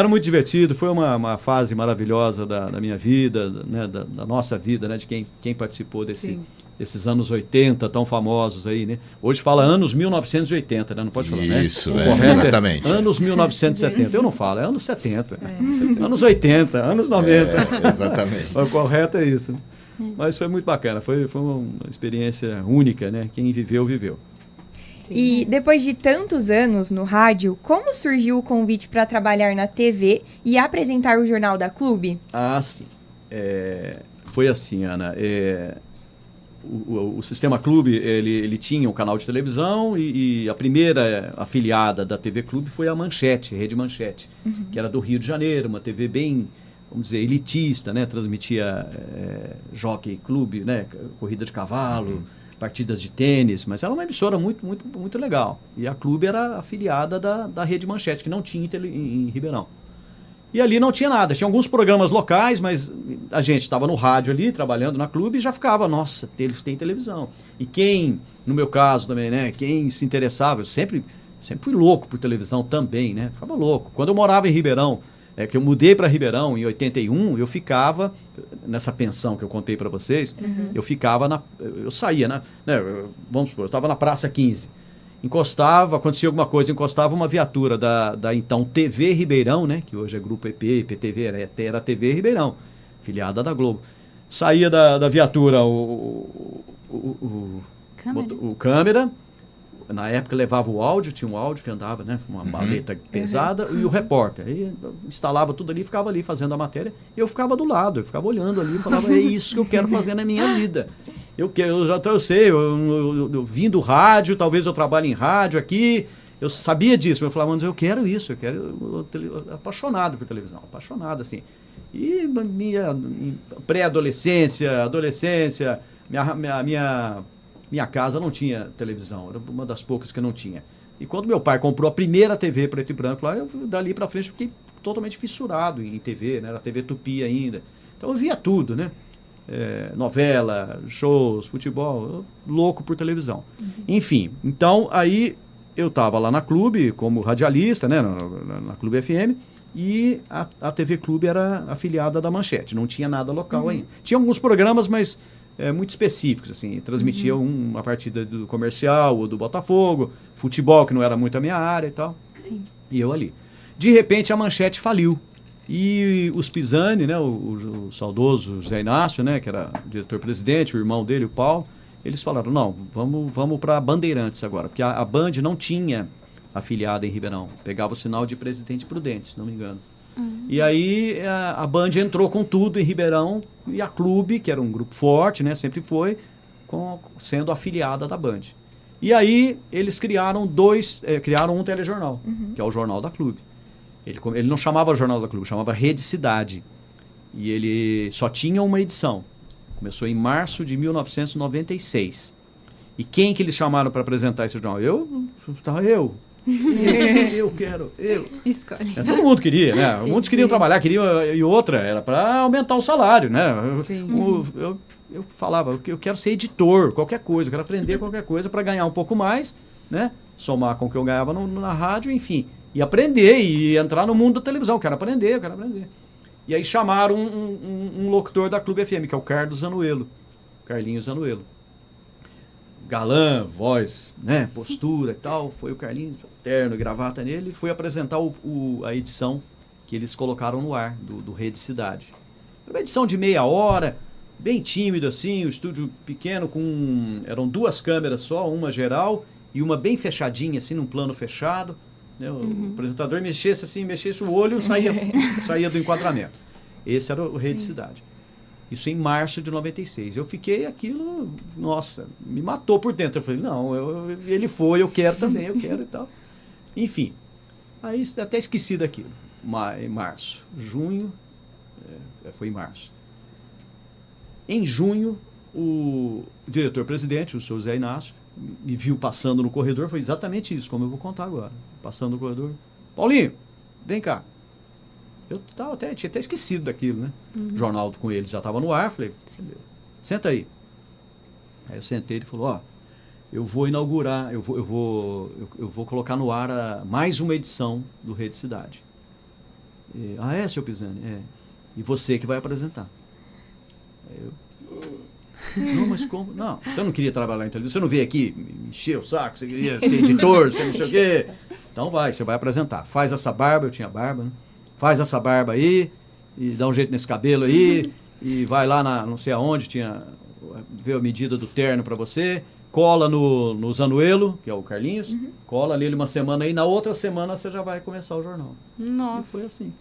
Speaker 5: muito divertido, foi uma fase maravilhosa da minha vida, né, da nossa vida, né, de quem participou desses anos 80 tão famosos aí, né? Hoje fala anos 1980, né? Não pode falar, né?
Speaker 8: Isso, exatamente.
Speaker 5: Anos 1970. Eu não falo, é anos 70. Anos 80, anos 90.
Speaker 8: Exatamente.
Speaker 5: O correto é isso. Mas foi muito bacana, foi uma experiência única, né? Quem viveu, viveu.
Speaker 4: E depois de tantos anos no rádio, como surgiu o convite para trabalhar na TV e apresentar o Jornal da Clube?
Speaker 5: Sim. Foi assim, Ana. O Sistema Clube, ele tinha um canal de televisão e a primeira afiliada da TV Clube foi a Manchete, Rede Manchete, que era do Rio de Janeiro, uma TV bem, vamos dizer, elitista, né? Transmitia Jockey Clube, né? Corrida de cavalo, partidas de tênis, mas era uma emissora muito, muito, muito legal. E a Clube era afiliada da Rede Manchete, que não tinha em Ribeirão. E ali não tinha nada, tinha alguns programas locais, mas a gente estava no rádio ali, trabalhando na Clube, e já ficava, nossa, eles têm televisão. E quem, no meu caso também, né, quem se interessava, eu sempre fui louco por televisão também, né, ficava louco. Quando eu morava em Ribeirão, que eu mudei para Ribeirão em 81, eu ficava, nessa pensão que eu contei para vocês, eu saía, né, vamos supor, eu estava na Praça 15, acontecia alguma coisa, encostava uma viatura da então TV Ribeirão, né, que hoje é Grupo EP, IPTV, era TV Ribeirão, filiada da Globo. Saía da viatura o câmera, na época levava o áudio, tinha um áudio que andava, né, uma maleta pesada, e o repórter. Aí instalava tudo ali, ficava ali fazendo a matéria, e eu ficava do lado, eu ficava olhando ali e falava, é isso que eu quero fazer na minha vida. Eu vim do rádio, talvez eu trabalhe em rádio aqui, eu sabia disso, mas eu falava, mas eu quero isso, apaixonado por televisão, apaixonado assim. E minha pré-adolescência, adolescência, minha casa não tinha televisão, era uma das poucas que não tinha. E quando meu pai comprou a primeira TV preto e branco lá, dali para frente eu fiquei totalmente fissurado em TV, né? Era TV Tupi ainda. Então eu via tudo, né? novela, shows, futebol, louco por televisão. Enfim, então aí eu estava lá na Clube como radialista, né, na Clube FM, e a TV Clube era afiliada da Manchete, não tinha nada local ainda. Tinha alguns programas, mas muito específicos, assim, transmitia uma partida do Comercial ou do Botafogo, futebol, que não era muito a minha área e tal, e eu ali. De repente a Manchete faliu. E os Pisani, né, o saudoso José Inácio, né, que era diretor-presidente, o irmão dele, o Paulo, eles falaram, não, vamos para Bandeirantes agora, porque a Band não tinha afiliada em Ribeirão, pegava o sinal de Presidente Prudente, se não me engano. E aí a Band entrou com tudo em Ribeirão e a Clube, que era um grupo forte, né, sempre foi, sendo afiliada da Band. E aí eles criaram um telejornal, que é o Jornal da Clube. Ele não chamava Jornal da Clube, chamava Rede Cidade. E ele só tinha uma edição. Começou em março de 1996. E quem que eles chamaram para apresentar esse jornal? Eu quero.
Speaker 1: Escolhe.
Speaker 5: Todo mundo queria, né? Muitos queriam trabalhar, e outra, era para aumentar o salário, né? Eu falava, eu quero ser editor, qualquer coisa, eu quero aprender qualquer coisa para ganhar um pouco mais, né? Somar com o que eu ganhava na rádio, enfim. E aprender, e entrar no mundo da televisão. Eu quero aprender. E aí chamaram um locutor da Clube FM, que é o Carlos Zanuelo. Carlinhos Zanuelo. Galã, voz, né, postura e tal. Foi o Carlinhos, terno, gravata nele. E foi apresentar a edição que eles colocaram no ar, do Rede Cidade. Uma edição de meia hora, bem tímido assim, o estúdio pequeno, eram 2 câmeras só, uma geral e uma bem fechadinha, assim, num plano fechado. O apresentador mexesse o olho, saía do enquadramento. Esse era o Rede Cidade. Isso em março de 96. Eu fiquei aquilo, nossa, me matou por dentro. Eu falei, não, ele foi, eu quero também, eu quero e tal. Enfim, aí até esqueci daquilo. Em março, junho, foi em março. Em junho, o diretor-presidente, o senhor Zé Inácio, me viu passando no corredor, foi exatamente isso, como eu vou contar agora. Passando no corredor. Paulinho, vem cá. Eu tinha até esquecido daquilo, né? Jornal com ele já estava no ar, falei, senta aí. Aí eu sentei, ele falou, eu vou inaugurar, eu vou colocar no ar mais uma edição do Rede Cidade. Seu Pisani? E você que vai apresentar. Não, mas como? Não, você não queria trabalhar em televisão, você não veio aqui me encher o saco, você queria ser editor, você não sei o quê. Então você vai apresentar. Faz essa barba, eu tinha barba, né? Faz essa barba aí, e dá um jeito nesse cabelo aí, e vai lá não sei aonde, vê a medida do terno para você, cola no Zanuelo, que é o Carlinhos, cola nele uma semana aí, na outra semana você já vai começar o jornal.
Speaker 1: Nossa.
Speaker 5: E foi assim.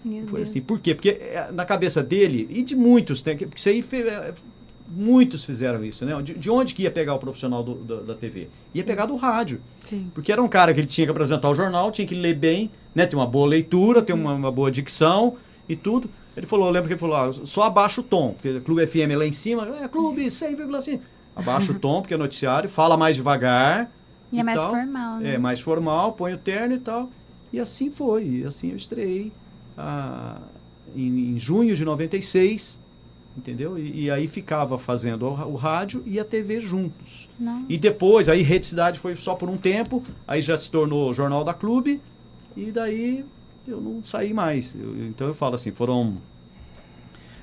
Speaker 1: Meu
Speaker 5: foi
Speaker 1: Deus.
Speaker 5: assim. Por quê? Porque na cabeça dele, e de muitos, porque isso aí muitos fizeram isso, né? De onde que ia pegar o profissional da TV? Ia pegar do rádio.
Speaker 1: Sim.
Speaker 5: Porque era um cara que ele tinha que apresentar o jornal, tinha que ler bem, né? Ter uma boa leitura, ter uma boa dicção e tudo. Eu lembro que ele falou, só abaixa o tom, porque Clube FM é lá em cima, Clube 100,5. Abaixa o tom, porque é noticiário, fala mais devagar.
Speaker 3: E é mais formal, né?
Speaker 5: É mais formal, põe o terno e tal. E assim foi, e assim eu estreiei em junho de 96, entendeu? E aí ficava fazendo o rádio e a TV juntos.
Speaker 3: Nossa.
Speaker 5: E depois, aí Rede Cidade foi só por um tempo, aí já se tornou Jornal da Clube, e daí eu não saí mais. Então eu falo assim, foram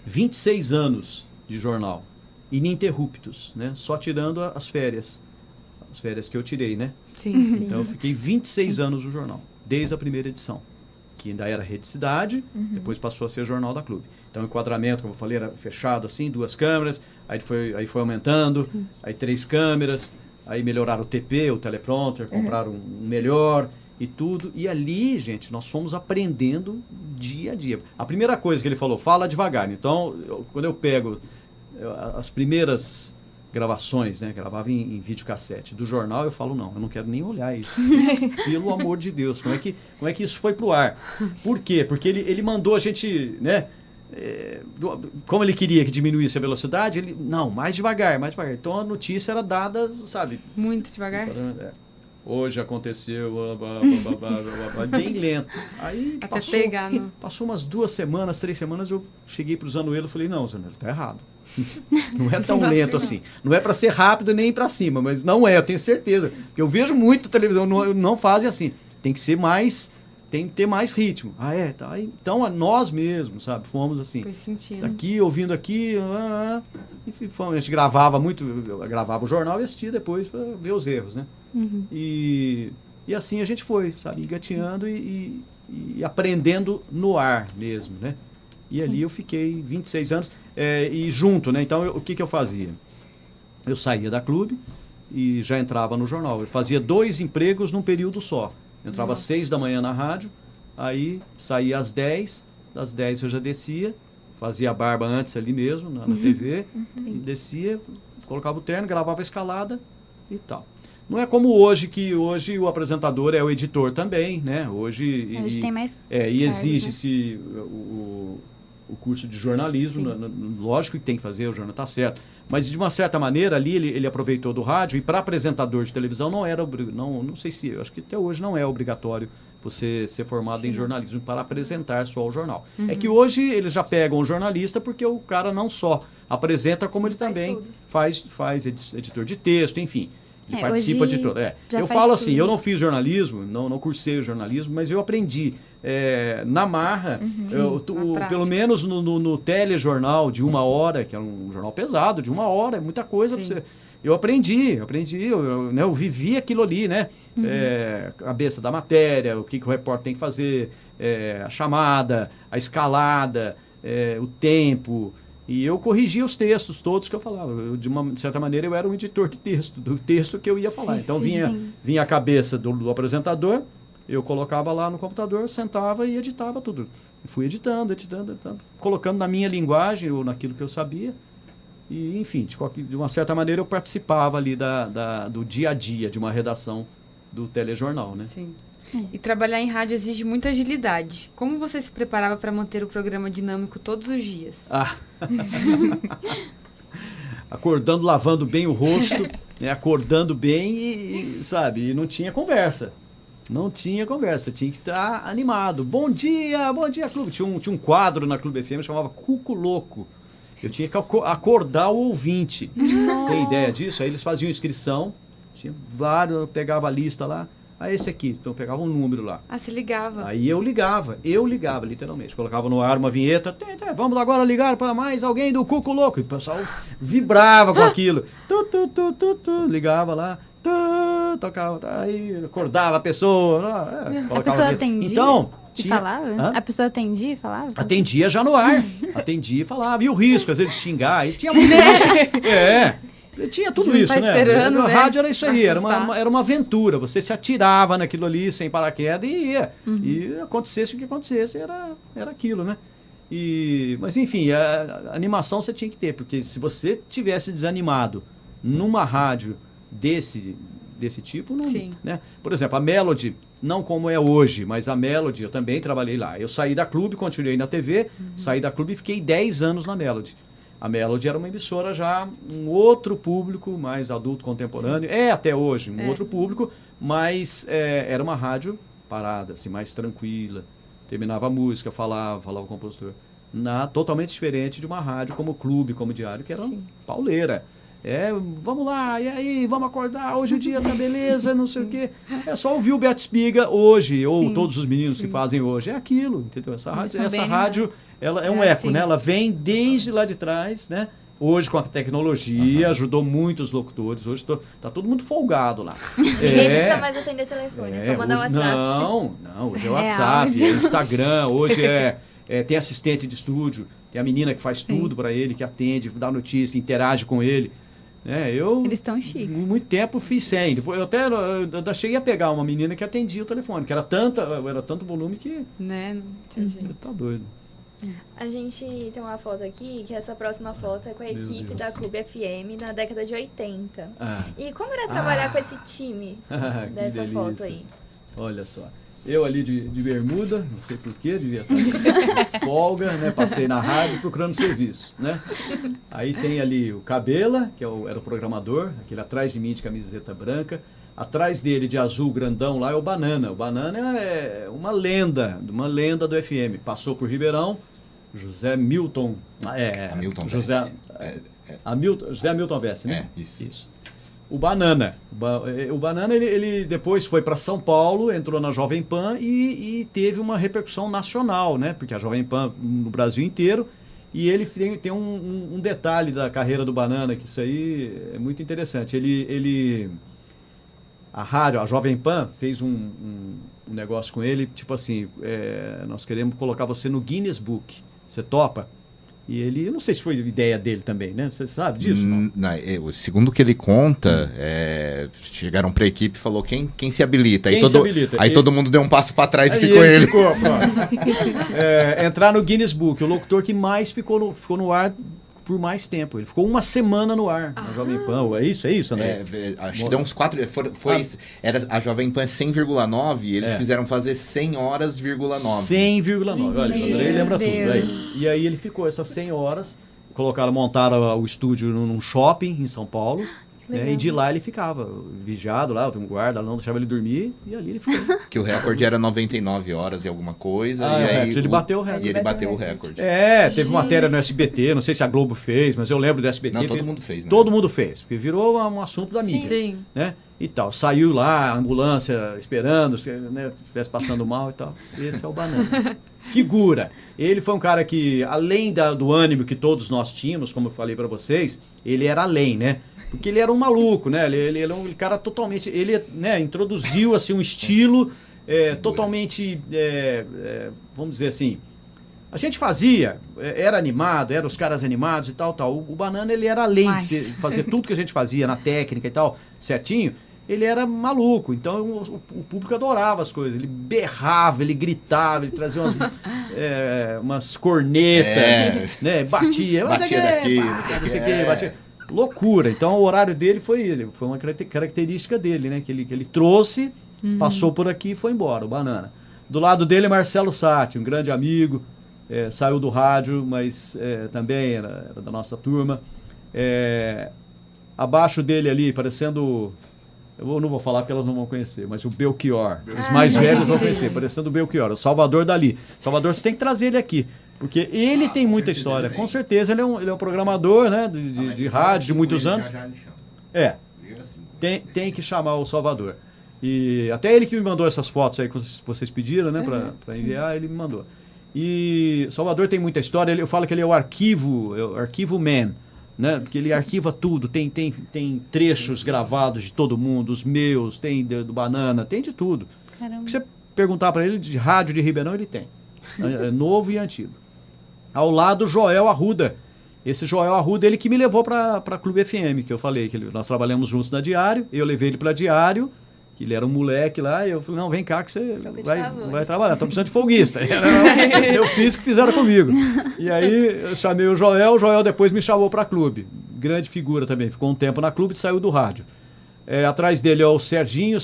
Speaker 5: 26 anos de jornal, ininterruptos, né? Só tirando as férias que eu tirei, né?
Speaker 1: Sim.
Speaker 5: Então eu fiquei 26 anos no jornal, desde a primeira edição, que ainda era Rede Cidade, depois passou a ser Jornal da Clube. Então o enquadramento, como eu falei, era fechado assim, 2 câmeras, aí foi aumentando, aí 3 câmeras, aí melhoraram o TP, o teleprompter, compraram um melhor e tudo. E ali, gente, nós fomos aprendendo dia a dia. A primeira coisa que ele falou, fala devagar. Então, quando eu pego as primeiras gravações, né, gravava em videocassete do jornal, eu falo, não, eu não quero nem olhar isso. Pelo amor de Deus, como é que isso foi pro ar? Por quê? Porque ele mandou a gente, né, como ele queria que diminuísse a velocidade, mais devagar. Então a notícia era dada, sabe?
Speaker 1: Muito devagar?
Speaker 5: hoje aconteceu, bem lento. Aí
Speaker 1: até pegar, não.
Speaker 5: Passou umas 2 semanas, 3 semanas, eu cheguei pro Zanuelo e falei, não, Zanuelo, tá errado. Não é tão lento assim. Não é para ser rápido nem para cima, mas não é, eu tenho certeza. Porque eu vejo muito televisão, não fazem assim. Tem que ser mais, tem que ter mais ritmo. Tá. Então nós mesmos, sabe, fomos assim.
Speaker 1: Foi sentindo.
Speaker 5: Aqui, ouvindo aqui, e fomos, a gente gravava muito, eu gravava o jornal e assistia depois para ver os erros, né?
Speaker 3: Uhum.
Speaker 5: E assim a gente foi, sabe, engateando e aprendendo no ar mesmo, né? E ali eu fiquei 26 anos e junto, né? Então, o que eu fazia? Eu saía da clube e já entrava no jornal. Eu fazia 2 empregos num período só. Eu entrava às 6 da manhã na rádio, aí saía às 10, das 10 eu já descia, fazia a barba antes ali mesmo, na TV, e descia, colocava o terno, gravava a escalada e tal. Não é como hoje, que hoje o apresentador é o editor também, né? Hoje
Speaker 3: tem mais
Speaker 5: e exige-se o curso de jornalismo, lógico que tem que fazer, o jornal está certo. Mas, de uma certa maneira, ali ele aproveitou do rádio, e para apresentador de televisão não era, não sei se, acho que até hoje não é obrigatório você ser formado em jornalismo para apresentar só o jornal. É que hoje eles já pegam o jornalista porque o cara não só apresenta, como ele também faz editor de texto, enfim. Ele participa de tudo. Eu falo assim, eu não fiz jornalismo, não cursei o jornalismo, mas eu aprendi na marra, pelo menos no telejornal de 1 hora, que é um jornal pesado, de 1 hora, é muita coisa para você. Eu aprendi, eu vivi aquilo ali, né? A cabeça da matéria, o que o repórter tem que fazer, a chamada, a escalada, o tempo. E eu corrigia os textos todos que eu falava. De certa maneira, eu era um editor de texto, do texto que eu ia falar. Então, vinha a cabeça do apresentador, eu colocava lá no computador, sentava e editava tudo. E fui editando, colocando na minha linguagem ou naquilo que eu sabia. E, enfim, de uma certa maneira, eu participava ali do dia a dia de uma redação do telejornal, né?
Speaker 1: Sim. E trabalhar em rádio exige muita agilidade. Como você se preparava para manter o programa dinâmico todos os dias?
Speaker 5: Acordando, lavando bem o rosto, né, acordando bem e não tinha conversa. Não tinha conversa, tinha que estar animado. Bom dia, clube. Tinha um quadro na Clube FM que chamava Cuco Louco. Eu tinha que acordar o ouvinte. Você tem ideia disso? Aí eles faziam inscrição, tinha vários, eu pegava a lista lá. Esse aqui, então eu pegava um número lá.
Speaker 1: Você ligava?
Speaker 5: Aí eu ligava literalmente. Colocava no ar uma vinheta, vamos agora ligar para mais alguém do Cuco Louco. E o pessoal vibrava com aquilo. Ligava lá, tocava, aí acordava a pessoa.
Speaker 3: A pessoa atendia?
Speaker 5: Então,
Speaker 3: falava? A pessoa atendia e falava?
Speaker 5: Atendia já no ar. Atendia e falava. E o risco, às vezes, de xingar. E tinha muito isso. Tinha tudo isso, né?
Speaker 1: Esperando,
Speaker 5: a rádio era isso aí, era uma aventura. Você se atirava naquilo ali sem paraquedas e ia. E acontecesse o que acontecesse, era aquilo, né? Mas enfim, a animação você tinha que ter, porque se você tivesse desanimado numa rádio desse tipo, não, né? Por exemplo, a Melody, não como é hoje, mas a Melody, eu também trabalhei lá. Eu saí da Clube, continuei na TV, saí da Clube e fiquei 10 anos na Melody. A Melody era uma emissora já, um outro público, mais adulto, contemporâneo. Até hoje, outro público, mas era uma rádio parada, assim, mais tranquila. Terminava a música, falava o compositor. Totalmente diferente de uma rádio como Clube, como Diário, que era pauleira. Vamos lá, e aí, vamos acordar, hoje o dia tá beleza, não sei o quê. É só ouvir o Beto Espiga hoje, ou todos os meninos que fazem hoje. É aquilo, entendeu? Essa rádio ela é um eco, né? Ela vem desde lá de trás, né? Hoje, com a tecnologia, ajudou muito os locutores. Hoje tá todo mundo folgado lá.
Speaker 7: Ninguém precisa mais atender telefone, só mandar
Speaker 5: hoje,
Speaker 7: WhatsApp.
Speaker 5: Não, hoje é WhatsApp, é Instagram, hoje tem assistente de estúdio, tem a menina que faz tudo para ele, que atende, dá notícia, interage com ele.
Speaker 3: Eles estão chiques.
Speaker 5: Muito tempo fiz 100. Depois eu cheguei a pegar uma menina que atendia o telefone, que era tanto volume que...
Speaker 1: Né? Não tinha jeito.
Speaker 5: Tá doido.
Speaker 7: A gente tem uma foto aqui, que essa próxima foto é com a equipe da Clube FM na década de 80. E como era trabalhar com esse time dessa foto aí?
Speaker 5: Olha só. Eu ali de bermuda, não sei porquê, devia estar folga, né? Passei na rádio procurando serviço, né? Aí tem ali o Cabela, que era o programador, aquele atrás de mim de camiseta branca. Atrás dele, de azul grandão lá, é o Banana. O Banana é uma lenda do FM. Passou por Ribeirão, José Milton... José Milton Bessi, né? Isso. O Banana. O Banana, ele depois foi para São Paulo, entrou na Jovem Pan e teve uma repercussão nacional, né? Porque a Jovem Pan no Brasil inteiro. E ele tem um detalhe da carreira do Banana, que isso aí é muito interessante. A rádio, a Jovem Pan, fez um negócio com ele, tipo assim, nós queremos colocar você no Guinness Book. Você topa? E ele, eu não sei se foi ideia dele também, né? Você sabe disso?
Speaker 8: Não? Segundo o que ele conta, chegaram para a equipe e falou quem se habilita. Aí todo mundo deu um passo para trás e ficou ele.
Speaker 5: Entrar no Guinness Book, o locutor que mais ficou no ar por mais tempo. Ele ficou uma semana no ar na Jovem Pan. É isso, André?
Speaker 8: Acho que deu uns 4... Era a Jovem Pan 100,9 e eles quiseram fazer 100 horas,9.
Speaker 5: 100,9. Olha, o André lembra tudo. E aí ele ficou essas 100 horas, montaram o estúdio num shopping em São Paulo. E de lá ele ficava vigiado lá, tem um guarda, não deixava ele dormir, e ali ele ficou.
Speaker 8: Que o recorde era 99 horas e alguma coisa.
Speaker 5: Ele bateu o recorde.
Speaker 8: E ele bateu o recorde.
Speaker 5: Teve matéria no SBT, não sei se a Globo fez, mas eu lembro do SBT.
Speaker 8: Não, todo mundo fez, né?
Speaker 5: Todo mundo fez, porque virou um assunto da mídia.
Speaker 1: Sim.
Speaker 5: Né? E tal. Saiu lá, a ambulância esperando, né, estivesse passando mal e tal. Esse é o Banana. Figura. Ele foi um cara que, além do ânimo que todos nós tínhamos, como eu falei para vocês, ele era além, né? Porque ele era um maluco, né? Ele era um cara totalmente... Ele, né, introduziu assim, um estilo totalmente... vamos dizer assim... A gente fazia, era animado, eram os caras animados e tal. O Banana, ele era além de fazer tudo que a gente fazia na técnica e tal, certinho. Ele era maluco, então o público adorava as coisas. Ele berrava, ele gritava, ele trazia umas cornetas, né? Batia
Speaker 8: daqui,
Speaker 5: não sei o que, batia. Loucura. Então o horário dele foi uma característica dele, né? Que ele trouxe, passou por aqui e foi embora, o Banana. Do lado dele, Marcelo Satti, um grande amigo, saiu do rádio, mas também era da nossa turma. Abaixo dele ali, parecendo... Eu não vou falar porque elas não vão conhecer, mas o Belchior. Os mais velhos vão conhecer, parecendo o Belchior, o Salvador Dali. Salvador, você tem que trazer ele aqui, porque ele tem muita história. Com certeza, ele é um programador, né, de rádio de muitos anos. Tem que chamar o Salvador. E até ele que me mandou essas fotos aí que vocês pediram, né, para enviar, ele me mandou. E Salvador tem muita história, eu falo que ele é o arquivo man. Né? Porque ele arquiva tudo, tem trechos gravados de todo mundo, os meus, tem do Banana, tem de tudo.
Speaker 3: Caramba.
Speaker 5: O que você perguntar para ele de rádio de Ribeirão, ele tem. Novo e antigo. Ao lado, Joel Arruda. Esse Joel Arruda, ele que me levou para Clube FM, que eu falei, que nós trabalhamos juntos na Diário, eu levei ele para Diário, que ele era um moleque lá, e eu falei, não, vem cá que você vai trabalhar, estou precisando de folguista. Eu fiz o que fizeram comigo. E aí eu chamei o Joel depois me chamou para Clube. Grande figura também, ficou um tempo na Clube e saiu do rádio. Atrás dele é o Serginho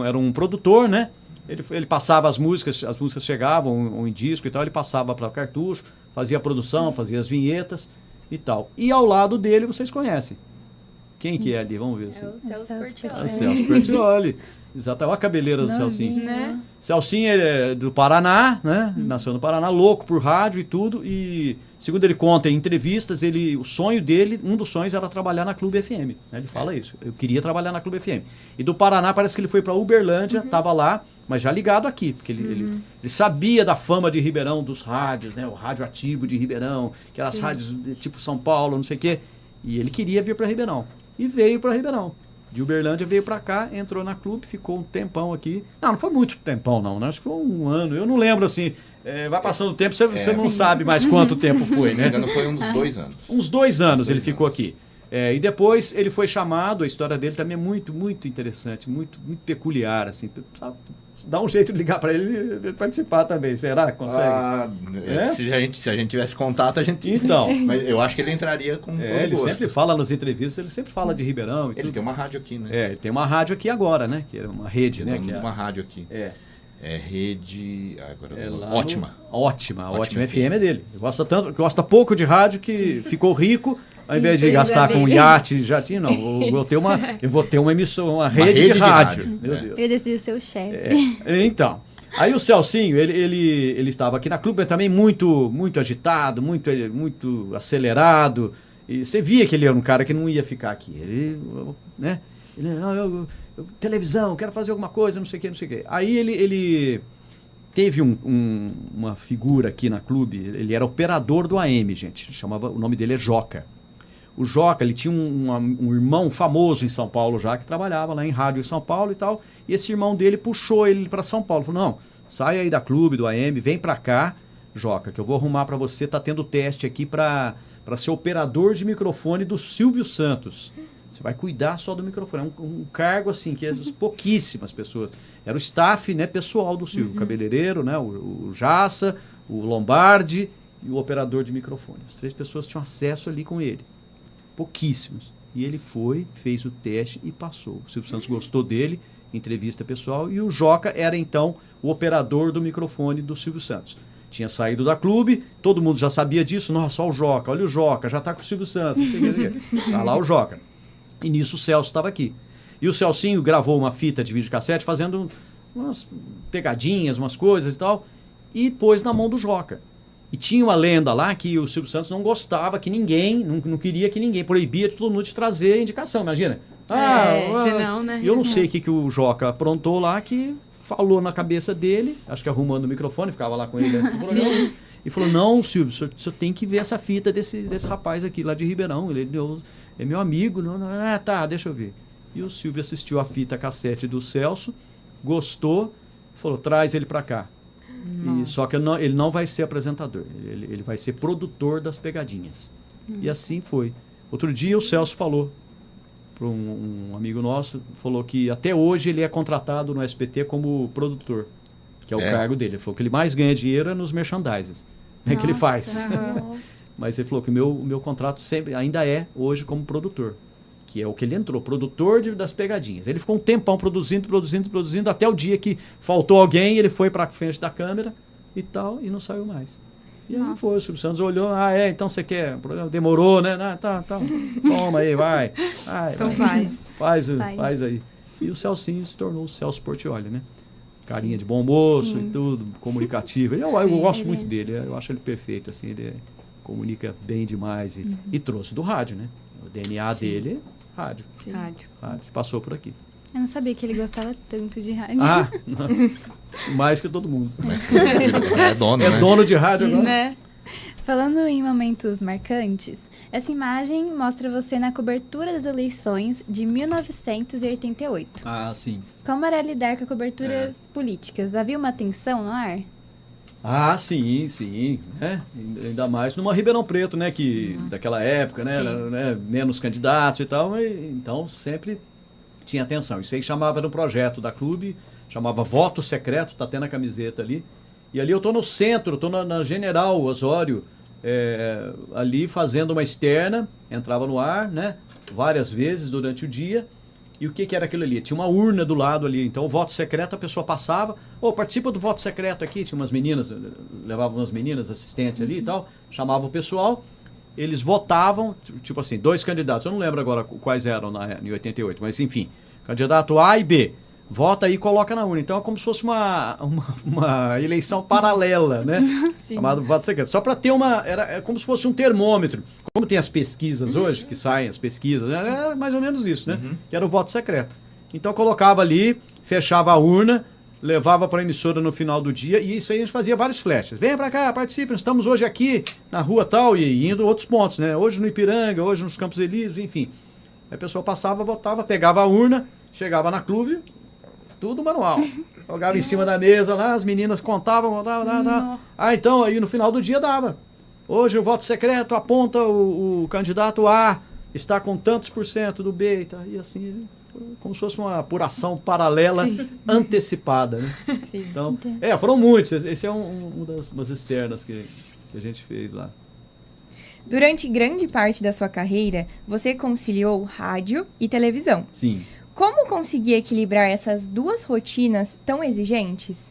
Speaker 5: era um produtor, né? Ele passava as músicas chegavam em disco e tal, ele passava para cartucho, fazia a produção, fazia as vinhetas e tal. E ao lado dele, vocês conhecem. Quem que é ali? Vamos ver.
Speaker 7: É o Celso Portioli.
Speaker 5: É Celso Portioli. Exato, olha a cabeleira do Celcinho. Né? Celcinho é do Paraná, né? Nasceu no Paraná, louco por rádio e tudo. E, segundo ele conta em entrevistas, o sonho dele, um dos sonhos era trabalhar na Clube FM. Né? Ele fala isso. Eu queria trabalhar na Clube FM. E do Paraná parece que ele foi para Uberlândia, estava lá, mas já ligado aqui. Porque ele sabia da fama de Ribeirão, dos rádios, né? O rádio ativo de Ribeirão, aquelas rádios tipo São Paulo, não sei o quê. E ele queria vir para Ribeirão. E veio para Ribeirão. De Uberlândia veio para cá, entrou na Clube, ficou um tempão aqui. Não foi muito tempão não, né? Acho que foi um ano. Eu não lembro assim, vai passando o tempo, você não sabe mais quanto tempo foi, né?
Speaker 8: Não foi uns 2 anos.
Speaker 5: Uns 2 anos ele ficou aqui. E depois ele foi chamado, a história dele também é muito, muito interessante, muito, muito peculiar, assim. Dá um jeito de ligar para ele participar também, será que consegue?
Speaker 8: Se a gente tivesse contato, a gente...
Speaker 5: Então.
Speaker 8: Mas eu acho que ele entraria com todo
Speaker 5: ele
Speaker 8: gosto.
Speaker 5: Sempre fala nas entrevistas, ele sempre fala de Ribeirão.
Speaker 8: Ele tem uma rádio aqui, né?
Speaker 5: Ele tem uma rádio aqui agora, né? Que é uma rede, né?
Speaker 8: Tem uma rádio aqui. Rede... Ótima.
Speaker 5: Ótima FM é dele. Gosta pouco de rádio que ficou rico Ao invés de gastar com iate, jatinho, não. Eu vou ter uma emissora, uma rede de rádio. Meu Deus.
Speaker 3: Ele decidiu ser o chefe.
Speaker 5: Então, aí o Celcinho, ele estava aqui na clube, também muito agitado, muito acelerado. E você via que ele era um cara que não ia ficar aqui. Ele, né? Televisão, quero fazer alguma coisa, não sei o quê. Aí ele teve uma figura aqui na clube, ele era operador do AM, gente. O nome dele é Joca. O Joca, ele tinha um irmão famoso em São Paulo já, que trabalhava lá em rádio em São Paulo e tal. E esse irmão dele puxou ele para São Paulo. Falou, não, sai aí da clube, do AM, vem para cá, Joca, que eu vou arrumar para você. Tá tendo teste aqui para ser operador de microfone do Silvio Santos. Você vai cuidar só do microfone. É um cargo assim, que pouquíssimas pessoas. Era o staff, né, pessoal do Silvio. O cabeleireiro, né, o Jassa, o Lombardi e o operador de microfone. As 3 pessoas tinham acesso ali com ele. Pouquíssimos. E ele fez o teste e passou. O Silvio Santos gostou dele, entrevista pessoal, e o Joca era então o operador do microfone do Silvio Santos. Tinha saído da clube, todo mundo já sabia disso. Nossa, olha o Joca, olha o Joca, já está com o Silvio Santos. Está lá o Joca. E nisso o Celso estava aqui. E o Celcinho gravou uma fita de videocassete fazendo umas pegadinhas, umas coisas e tal, e pôs na mão do Joca. E tinha uma lenda lá que o Silvio Santos não gostava que ninguém, não queria que ninguém, proibia todo mundo de trazer indicação, imagina.
Speaker 1: Senão, né?
Speaker 5: Eu não sei o que o Joca aprontou lá, que falou na cabeça dele, acho que arrumando o microfone, ficava lá com ele no programa, e falou, não, Silvio, o senhor tem que ver essa fita desse rapaz aqui, lá de Ribeirão, ele é meu amigo, tá, deixa eu ver. E o Silvio assistiu a fita cassete do Celso, gostou, falou, traz ele para cá. Só que ele não vai ser apresentador, ele vai ser produtor das pegadinhas. E assim foi. Outro dia o Celso falou para um amigo nosso, falou que até hoje ele é contratado no SBT como produtor, que é o cargo dele. Ele falou que ele mais ganha dinheiro é nos merchandises, que ele faz. Mas ele falou que o meu contrato sempre ainda é hoje como produtor, que é o que ele entrou, produtor das pegadinhas. Ele ficou um tempão produzindo, até o dia que faltou alguém, ele foi para frente da câmera e tal, e não saiu mais. E aí foi, o Silvio Santos olhou, então você quer, o programa demorou, né? Tá, toma aí, vai.
Speaker 1: Então
Speaker 5: faz aí. E o Celcinho se tornou o Celso Portiolli, né? Carinha de bom moço e tudo, comunicativo. Eu gosto muito dele, eu acho ele perfeito, assim, ele comunica bem demais e trouxe do rádio, né? O DNA dele é rádio. Rádio. Passou por aqui.
Speaker 3: Eu não sabia que ele gostava tanto de rádio.
Speaker 5: Mais que todo mundo.
Speaker 8: É dono, né?
Speaker 5: Dono de rádio agora.
Speaker 3: Né? Falando em momentos marcantes, essa imagem mostra você na cobertura das eleições de 1988.
Speaker 5: Sim.
Speaker 3: Como era lidar com coberturas políticas? Havia uma tensão no ar?
Speaker 5: Sim. Ainda mais numa Ribeirão Preto, né? Que daquela época, né? Era, menos candidatos e tal. Então sempre tinha atenção. Isso aí chamava no projeto da clube, chamava Voto Secreto, tá até na camiseta ali. E ali eu tô no centro, tô na General Osório, ali fazendo uma externa, entrava no ar, né? Várias vezes durante o dia. E o que era aquilo ali? Tinha uma urna do lado ali. Então, o voto secreto, a pessoa passava. Participa do voto secreto aqui. Tinha umas meninas, levavam umas meninas assistentes ali e tal. Chamava o pessoal. Eles votavam, tipo assim, 2 candidatos. Eu não lembro agora quais eram em 88, mas enfim. Candidato A e B. Vota aí e coloca na urna. Então, é como se fosse uma eleição paralela, né? Chamado voto secreto. Só para ter é como se fosse um termômetro. Como tem as pesquisas hoje, que saem as pesquisas, era mais ou menos isso, né? Que era o voto secreto. Então, colocava ali, fechava a urna, levava para a emissora no final do dia, e isso aí a gente fazia vários flashes. Venha para cá, participe, nós estamos hoje aqui na rua tal, e indo outros pontos, né? Hoje no Ipiranga, hoje nos Campos Elíseos, enfim. Aí a pessoa passava, votava, pegava a urna, chegava na clube, tudo manual. Jogava em cima da mesa lá, as meninas contavam. Então, aí no final do dia dava. Hoje o voto secreto aponta o candidato A está com tantos % do B. Tá? E assim, como se fosse uma apuração paralela antecipada. Né? Então, foram muitos. Esse é umas externas que a gente fez lá.
Speaker 4: Durante grande parte da sua carreira, você conciliou rádio e televisão.
Speaker 5: Sim.
Speaker 4: Como conseguir equilibrar essas duas rotinas tão exigentes?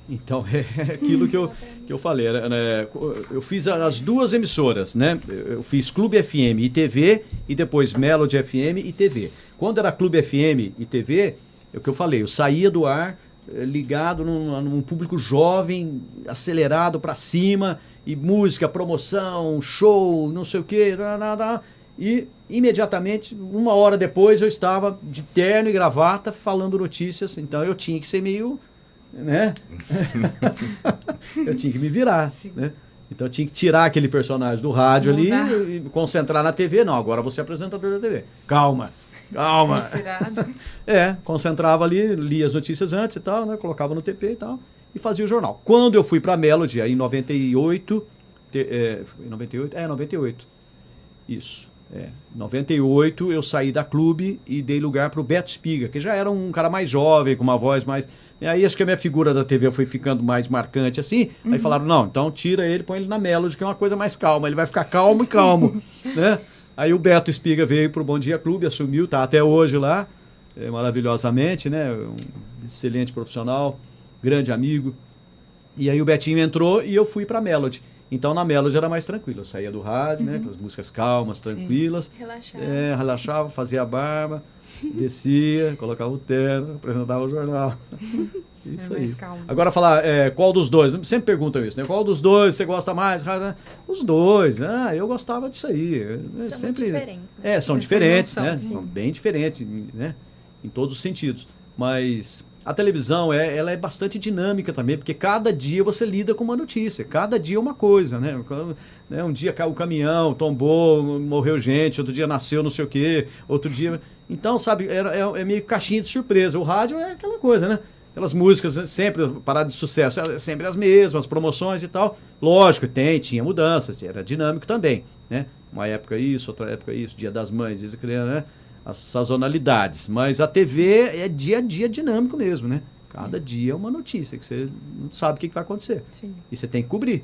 Speaker 5: Então é aquilo que eu falei, né? Eu fiz as duas emissoras, né? Eu fiz Clube FM e TV e depois Melody FM e TV. Quando era Clube FM e TV, é o que eu falei, eu saía do ar ligado num público jovem, acelerado para cima, e música, promoção, show, não sei o quê, e imediatamente, 1 hora depois, eu estava de terno e gravata falando notícias, então eu tinha que ser meio, né? Eu tinha que me virar, né? Então eu tinha que tirar aquele personagem do rádio ali e concentrar na TV. Não, agora você é apresentador da TV. Calma. Concentrava ali, lia as notícias antes e tal, né? Colocava no TP e tal, e fazia o jornal. Quando eu fui para a Melody, aí em 98, 98, isso. Em 98 eu saí da Clube e dei lugar para o Beto Espiga, que já era um cara mais jovem, com uma voz mais... E aí acho que a minha figura da TV foi ficando mais marcante assim. Aí falaram, não, então tira ele, põe ele na Melody, que é uma coisa mais calma. Ele vai ficar calmo e calmo, né? Aí o Beto Espiga veio pro Bom Dia Clube, assumiu, tá até hoje lá, maravilhosamente, né? Um excelente profissional, grande amigo. E aí o Betinho entrou e eu fui pra Melody. Então na Melody era mais tranquilo. Eu saía do rádio, né? Com as músicas calmas, tranquilas. Relaxava, fazia a barba, descia, colocava o terno, apresentava o jornal. Isso aí. Agora falar, qual dos dois? Sempre perguntam isso, né? Qual dos dois você gosta mais? Os dois. Eu gostava disso aí.
Speaker 7: São
Speaker 5: sempre
Speaker 7: diferentes, né?
Speaker 5: São diferentes, né? São bem diferentes, né? Em todos os sentidos. Mas a televisão, ela é bastante dinâmica também, porque cada dia você lida com uma notícia. Cada dia é uma coisa, né? Um dia caiu o caminhão, tombou, morreu gente, outro dia nasceu não sei o quê, outro dia... Então, sabe, é meio caixinha de surpresa. O rádio é aquela coisa, né? Aquelas músicas sempre, parada de sucesso, sempre as mesmas, promoções e tal. Lógico, tinha mudanças, era dinâmico também, né? Uma época isso, outra época isso, Dia das Mães, diz a criança, né? As sazonalidades. Mas a TV é dia a dia dinâmico mesmo, né? Cada dia é uma notícia, que você não sabe o que vai acontecer.
Speaker 1: Sim.
Speaker 5: E você tem que cobrir.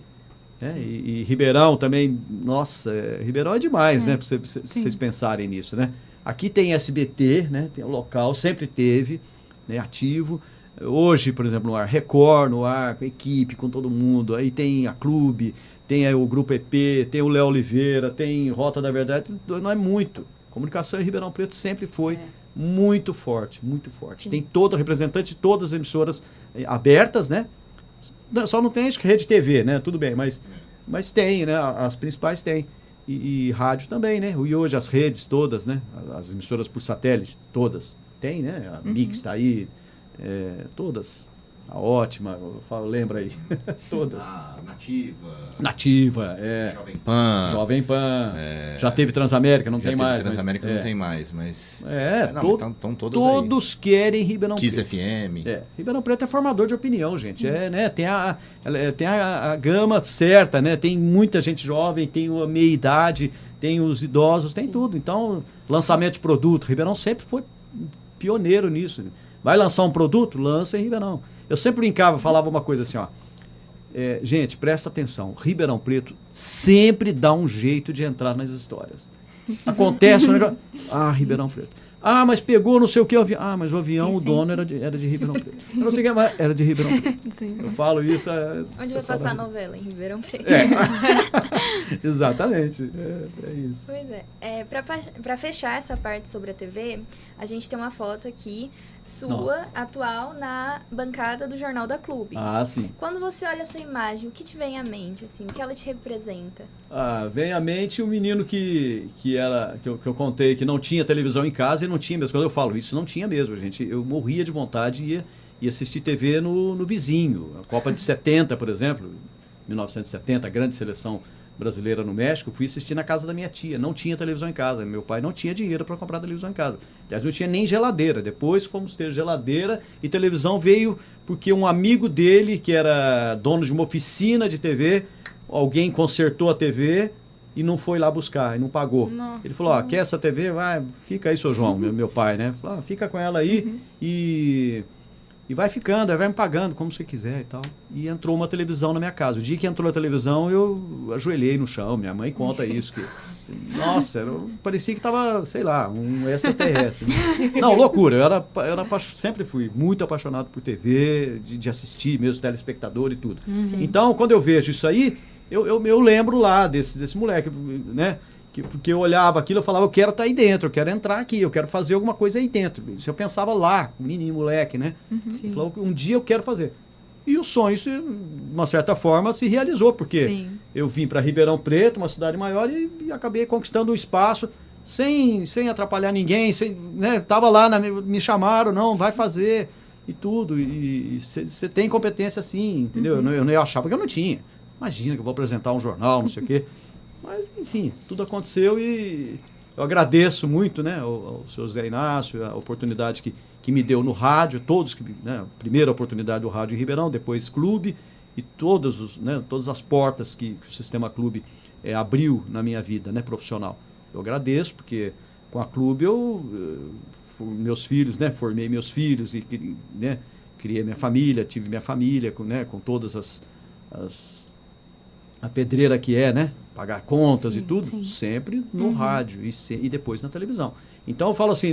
Speaker 5: Né? E Ribeirão também, nossa, Ribeirão é demais, né? Para vocês pensarem nisso, né? Aqui tem SBT, né? Tem o local, sempre teve, né? Ativo. Hoje, por exemplo, no ar Record, no ar, com a equipe, com todo mundo. Aí tem a Clube, tem o Grupo EP, tem o Léo Oliveira, tem Rota da Verdade. Não é muito. Comunicação em Ribeirão Preto sempre foi muito forte, muito forte. Sim. Tem todo representante de todas as emissoras abertas, né? Só não tem, acho que Rede TV, né? Tudo bem, mas tem, né? As principais tem. E rádio também, né? E hoje as redes todas, né? As emissoras por satélite, todas. Tem, né? A Mix está aí. Todas. A Ótima, lembra aí. Todas. Nativa, Jovem Pan. Já teve Transamérica, não tem mais.
Speaker 8: Transamérica não tem mais, mas...
Speaker 5: Então todos querem Ribeirão
Speaker 8: Kiss
Speaker 5: Preto.
Speaker 8: FM.
Speaker 5: Ribeirão Preto é formador de opinião, gente. Né? Tem a gama certa, né? Tem muita gente jovem, tem a meia-idade, tem os idosos, tem tudo. Então, lançamento de produto. Ribeirão sempre foi pioneiro nisso. Vai lançar um produto? Lança em Ribeirão. Eu sempre brincava, falava uma coisa assim, ó. Gente, presta atenção. Ribeirão Preto sempre dá um jeito de entrar nas histórias. Acontece um negócio... Ribeirão Preto. Mas pegou não sei o que. Mas o avião, sim. O dono era de Ribeirão Preto. Eu não sei o que, mas era de Ribeirão Preto. Sim. Eu falo isso...
Speaker 7: Onde vai passar a novela? Em Ribeirão Preto.
Speaker 5: Exatamente. É isso.
Speaker 7: Pois é. Para fechar essa parte sobre a TV, a gente tem uma foto aqui sua, atual, na bancada do Jornal da Clube.
Speaker 5: Sim.
Speaker 7: Quando você olha essa imagem, o que te vem à mente, assim? O que ela te representa?
Speaker 5: Vem à mente o menino que eu contei, que não tinha televisão em casa e não tinha mesmo. Quando eu falo isso, não tinha mesmo, gente. Eu morria de vontade e ia assistir TV no vizinho. A Copa de 70, por exemplo, 1970, a grande seleção brasileira no México, fui assistir na casa da minha tia. Não tinha televisão em casa. Meu pai não tinha dinheiro para comprar televisão em casa. Aliás, não tinha nem geladeira. Depois fomos ter geladeira e televisão veio porque um amigo dele, que era dono de uma oficina de TV, alguém consertou a TV e não foi lá buscar, e não pagou. Nossa. Ele falou, quer essa TV? Fica aí, seu João, meu pai, né? Falou, fica com ela aí e vai ficando, vai me pagando como você quiser e tal. E entrou uma televisão na minha casa. O dia que entrou a televisão, eu ajoelhei no chão. Minha mãe conta isso, que Nossa, parecia que estava, sei lá, um extraterrestre. Não, loucura. Sempre fui muito apaixonado por TV, de assistir mesmo, telespectador e tudo. Então, quando eu vejo isso aí, eu lembro lá desse moleque, né? Porque eu olhava aquilo e falava, eu quero estar aí dentro, eu quero entrar aqui, eu quero fazer alguma coisa aí dentro. Isso eu pensava lá, menino, moleque, né? Eu falava, um dia eu quero fazer. E o sonho, de uma certa forma, se realizou, porque eu vim para Ribeirão Preto, uma cidade maior, e acabei conquistando um espaço sem atrapalhar ninguém, né? Tava lá, me chamaram, não, vai fazer e tudo. E você tem competência sim, entendeu? Eu achava que eu não tinha. Imagina que eu vou apresentar um jornal, não sei o quê. Mas, enfim, tudo aconteceu e eu agradeço muito, né, ao seu Zé Inácio, a oportunidade que me deu no rádio, né, a primeira oportunidade do rádio em Ribeirão, depois clube, e todas as portas que o Sistema Clube abriu na minha vida, né, profissional. Eu agradeço, porque com a clube meus filhos, né, formei meus filhos e, né, criei minha família, tive minha família, com todas a pedreira que né? Pagar contas e tudo, sempre no rádio e depois na televisão. Então eu falo assim,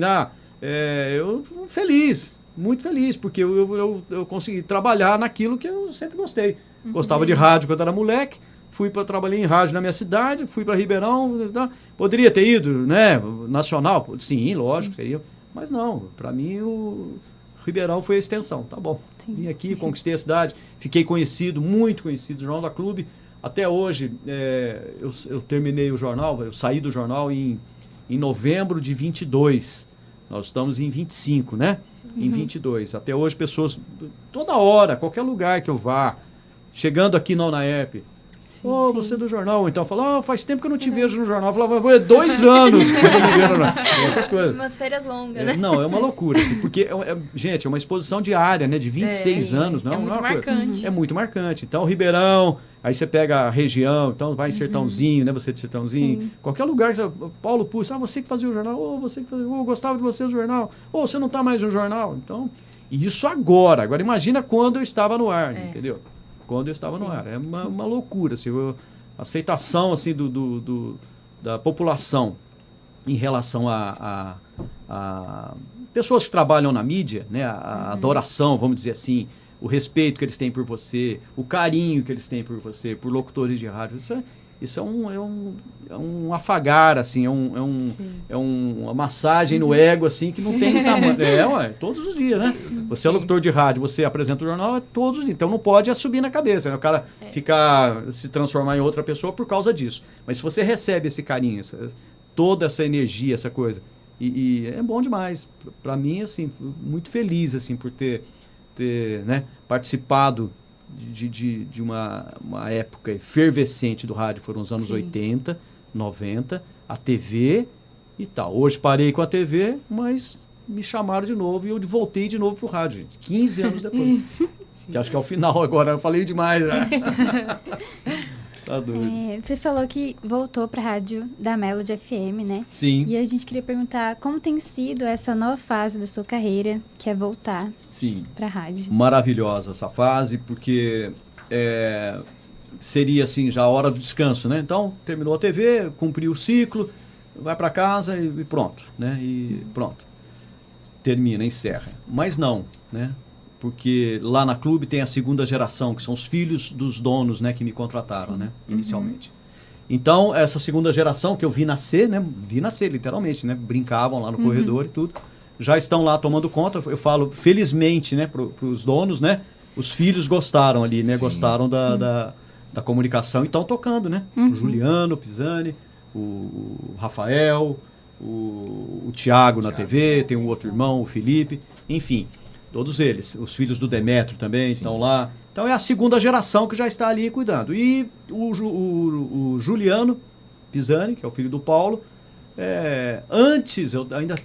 Speaker 5: eu feliz, muito feliz, porque eu consegui trabalhar naquilo que eu sempre gostei. Gostava de rádio quando era moleque, trabalhei em rádio na minha cidade, fui para Ribeirão, poderia ter ido, né? Nacional, sim, lógico, seria, mas não, para mim o Ribeirão foi a extensão, tá bom. Vim aqui, conquistei a cidade, fiquei conhecido, muito conhecido, Jornal da Clube. Até hoje, eu terminei o jornal, eu saí do jornal em novembro de 22. Nós estamos em 25, né? Em 22. Até hoje, pessoas, toda hora, qualquer lugar que eu vá, chegando aqui na UNAERP, você é do jornal. Então, fala, faz tempo que eu não te vejo no jornal. Eu falava, 2 anos que você não me vê, essas coisas.
Speaker 7: Umas férias longas, né?
Speaker 5: Não, é uma loucura, assim, porque, gente, é uma exposição diária, né? De 26 anos. Não,
Speaker 1: é muito marcante.
Speaker 5: É muito marcante. Então, Ribeirão, aí você pega a região, então vai em Sertãozinho, né? Você de Sertãozinho. Qualquer lugar, Paulo Pucci, você que fazia o jornal, você que fazia, eu gostava de você no jornal, você não está mais no jornal. Então, e isso agora. Agora, imagina quando eu estava no ar, entendeu? Quando eu estava no ar. É uma loucura. Assim, a aceitação assim, da população em relação a pessoas que trabalham na mídia, né? A adoração, vamos dizer assim, o respeito que eles têm por você, o carinho que eles têm por você, por locutores de rádio. Isso é um afagar, assim, uma massagem no ego, assim, que não tem tamanho. Todos os dias, né? Você é locutor de rádio, você apresenta o jornal, todos os dias. Então não pode subir na cabeça, né? O cara se transformar em outra pessoa por causa disso. Mas se você recebe esse carinho, toda essa energia, essa coisa, e é bom demais. Para mim, assim, muito feliz, assim, por ter né, participado de uma época efervescente do rádio, foram os anos 80, 90, a TV e tal. Hoje parei com a TV, mas me chamaram de novo e eu voltei de novo pro rádio, 15 anos depois. Que acho que é o final agora, eu falei demais já. Tá doido.
Speaker 3: Você falou que voltou para a rádio da Melody FM, né?
Speaker 5: Sim.
Speaker 3: E a gente queria perguntar como tem sido essa nova fase da sua carreira, que é voltar para a rádio.
Speaker 5: Maravilhosa essa fase, porque seria assim já a hora do descanso, né? Então, terminou a TV, cumpriu o ciclo, vai para casa e pronto, né? E pronto. Termina, encerra. Mas não, né? Porque lá na clube tem a segunda geração, que são os filhos dos donos, né, que me contrataram, né, inicialmente. Então, essa segunda geração que eu vi nascer, né, literalmente, né, brincavam lá no corredor e tudo, já estão lá tomando conta. Eu falo, felizmente, né, para os donos, né, os filhos gostaram ali, né, gostaram da comunicação e estão tocando, né, o Juliano Pisani, o Rafael, o Thiago na TV, tem um outro irmão, o Felipe, enfim. Todos eles, os filhos do Demétrio também estão lá. Então é a segunda geração que já está ali cuidando. E o Juliano Pisani, que é o filho do Paulo, antes, eu ainda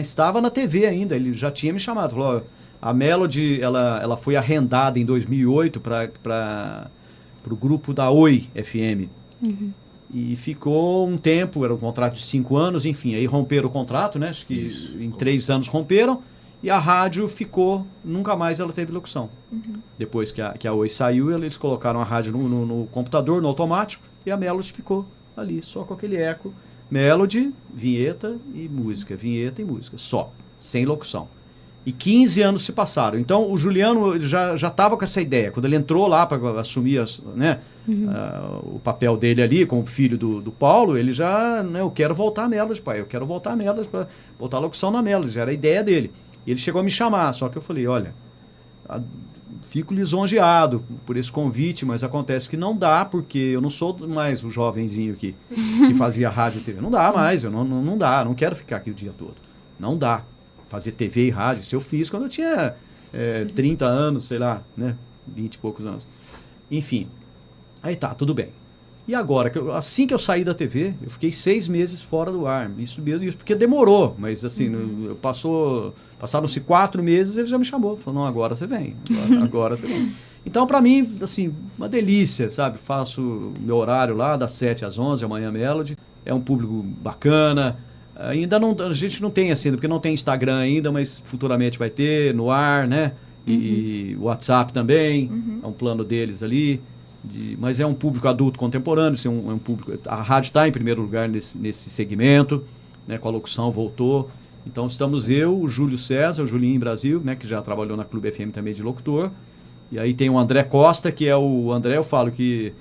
Speaker 5: estava na TV ainda, ele já tinha me chamado. Falou, a Melody, ela foi arrendada em 2008 para o grupo da Oi FM. E ficou um tempo, era um contrato de 5 anos, enfim, aí romperam o contrato, né? Acho que em 3 anos romperam. E a rádio ficou, nunca mais ela teve locução. Depois que a Oi saiu, eles colocaram a rádio no computador, no automático, e a Melody ficou ali, só com aquele eco. Melody, vinheta e música, só, sem locução. E 15 anos se passaram. Então, o Juliano ele já estava com essa ideia. Quando ele entrou lá para assumir o papel dele ali, como filho do Paulo, ele já, eu quero voltar a Melody, pai. Eu quero voltar a Melody, para voltar a locução na Melody. Já era a ideia dele. E ele chegou a me chamar, só que eu falei, olha, fico lisonjeado por esse convite, mas acontece que não dá, porque eu não sou mais o jovenzinho que fazia rádio e TV. Não dá mais, não dá, não quero ficar aqui o dia todo. Não dá. Fazer TV e rádio, isso eu fiz quando eu tinha 30 anos, sei lá, né? 20 e poucos anos. Enfim, aí tá, tudo bem. E agora, assim que eu saí da TV, eu fiquei 6 meses fora do ar. Isso porque demorou, mas assim, passaram-se 4 meses, ele já me chamou. Falou, não, agora você vem, agora você vem. Então, para mim, assim, uma delícia, sabe? Faço meu horário lá, das 7 às 11, amanhã Melody. É um público bacana. Ainda não, a gente não tem assim, porque não tem Instagram ainda, mas futuramente vai ter no ar, né? E WhatsApp também, é um plano deles ali. Mas é um público adulto contemporâneo, é um público, a rádio está em primeiro lugar nesse segmento, né? Com a locução voltou. Então estamos eu, o Júlio César, o Julinho Brasil, né? Que já trabalhou na Clube FM também de locutor. E aí tem o André Costa, que é o André, eu falo que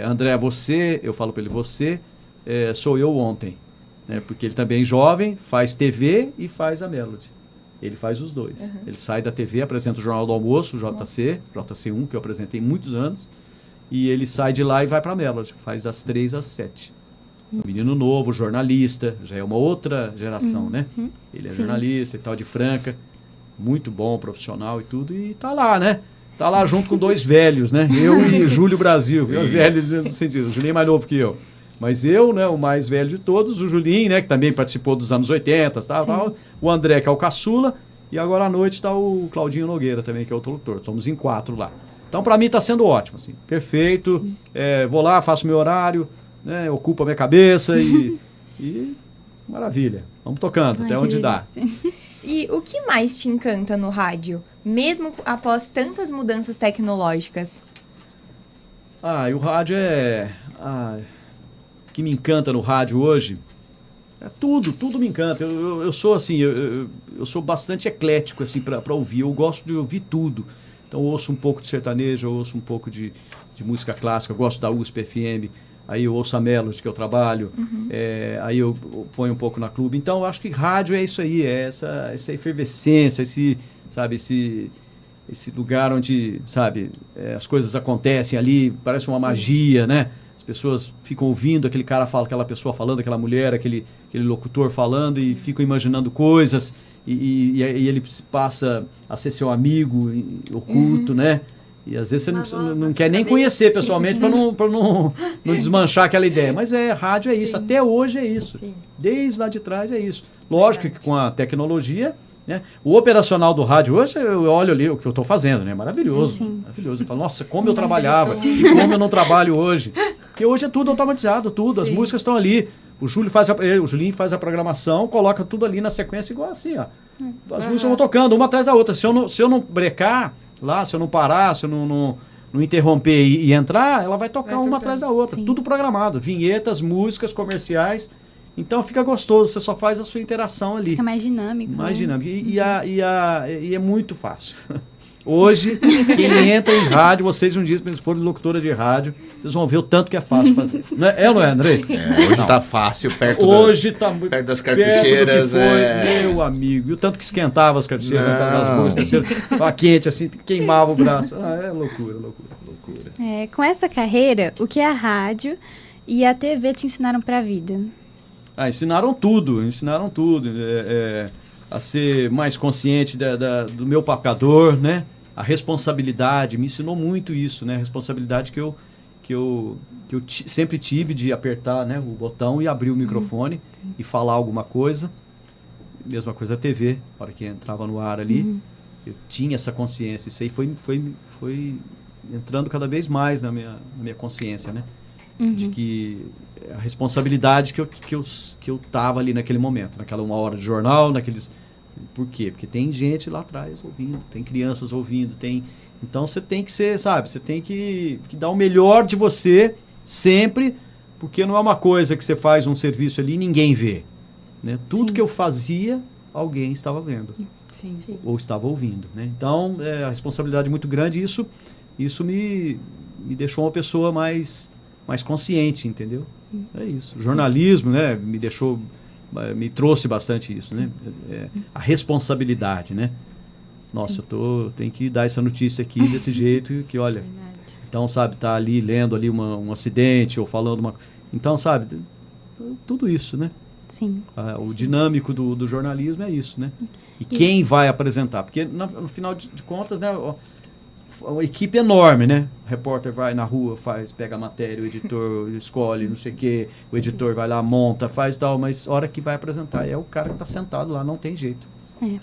Speaker 5: André, você, eu falo para ele, você sou eu ontem. Né, porque ele também é jovem, faz TV e faz a Melody. Ele faz os dois. Ele sai da TV, apresenta o Jornal do Almoço, o JC1, que eu apresentei muitos anos, e ele sai de lá e vai para a Melody, faz das 3 às 7. Um menino novo, jornalista, já é uma outra geração, né? Ele é jornalista e tal, de Franca, muito bom, profissional e tudo, e tá lá, né? Tá lá junto com 2 velhos, né? Eu e Júlio Brasil, os velhos no sentido, o Julinho é mais novo que eu. Mas eu, né, o mais velho de todos, o Julinho, né, que também participou dos anos 80, tá, o André, que é o caçula, e agora à noite está o Claudinho Nogueira também, que é o locutor. Estamos em 4 lá. Então, para mim, está sendo ótimo, assim, perfeito. Vou lá, faço meu horário, né, ocupo a minha cabeça e maravilha. Vamos tocando até onde dá.
Speaker 4: E o que mais te encanta no rádio, mesmo após tantas mudanças tecnológicas?
Speaker 5: E o rádio que me encanta no rádio hoje, tudo me encanta. Eu sou assim, eu sou bastante eclético assim para ouvir. Eu gosto de ouvir tudo. Então eu ouço um pouco de sertanejo, eu ouço um pouco de música clássica, eu gosto da USP FM, aí eu ouço a Melody que eu trabalho, aí eu ponho um pouco na Clube. Então eu acho que rádio é isso aí, essa efervescência, esse lugar onde, sabe, as coisas acontecem ali, parece uma magia, né? Pessoas ficam ouvindo aquele cara fala, aquela pessoa falando, aquela mulher, aquele locutor falando e ficam imaginando coisas e ele passa a ser seu amigo oculto, né? E às vezes você não quer nem conhecer pessoalmente para não desmanchar aquela ideia. Mas rádio é isso, até hoje é isso. Sim. Desde lá de trás é isso. Lógico que com a tecnologia, né? O operacional do rádio hoje, eu olho ali o que eu estou fazendo, né? Maravilhoso. Maravilhoso. Eu falo, nossa, como eu trabalhava e como eu não trabalho hoje. Porque hoje é tudo automatizado, tudo. As músicas estão ali. O Julinho faz a programação, coloca tudo ali na sequência igual assim, ó. As músicas vão tocando, uma atrás da outra. Se eu não brecar lá, se eu não parar, se eu não interromper e entrar, ela vai tocar uma atrás da outra. Sim. Tudo programado. Vinhetas, músicas, comerciais. Então fica gostoso, você só faz a sua interação ali.
Speaker 3: Fica mais dinâmico.
Speaker 5: Mais dinâmico. E é muito fácil. Hoje, quem entra em rádio, vocês um dia, se forem locutora de rádio, vocês vão ver o tanto que é fácil fazer. Não é, Andrei?
Speaker 8: Hoje tá fácil, perto das cartucheiras.
Speaker 5: Meu amigo. E o tanto que esquentava as cartucheiras, as boas cartucheiras, ficava quente, assim, queimava o braço. É loucura.
Speaker 3: Com essa carreira, o que a rádio e a TV te ensinaram para a vida?
Speaker 5: Ensinaram tudo. A ser mais consciente do meu papel, né? A responsabilidade, me ensinou muito isso, né? A responsabilidade que eu sempre tive de apertar, né, o botão e abrir o microfone e falar alguma coisa. Mesma coisa a TV, na hora que entrava no ar ali, eu tinha essa consciência. Isso aí foi entrando cada vez mais na minha consciência, né? De que a responsabilidade que eu tava ali naquele momento, naquela 1 hora de jornal, Por quê? Porque tem gente lá atrás ouvindo, tem crianças ouvindo, então você tem que ser, sabe, você tem que dar o melhor de você sempre Porque não é uma coisa que você faz um serviço ali e ninguém vê. Né? Tudo
Speaker 1: Sim.
Speaker 5: que eu fazia, alguém estava vendo.
Speaker 1: Sim.
Speaker 5: Ou estava ouvindo. Né? Então, a responsabilidade é muito grande e isso me deixou uma pessoa mais consciente, entendeu? É isso. O jornalismo, né, me trouxe bastante isso, né? A responsabilidade, né? Nossa, tenho que dar essa notícia aqui desse jeito que, olha... Então, sabe, tá ali lendo ali um acidente ou falando uma... Então, sabe, tudo isso, né?
Speaker 3: Sim.
Speaker 5: O dinâmico do jornalismo é isso, né? E quem vai apresentar? Porque, no final de contas, né, uma equipe enorme, né? O repórter vai na rua, pega a matéria, o editor escolhe, não sei o quê, o editor vai lá, monta, faz tal, mas a hora que vai apresentar é o cara que está sentado lá, não tem jeito.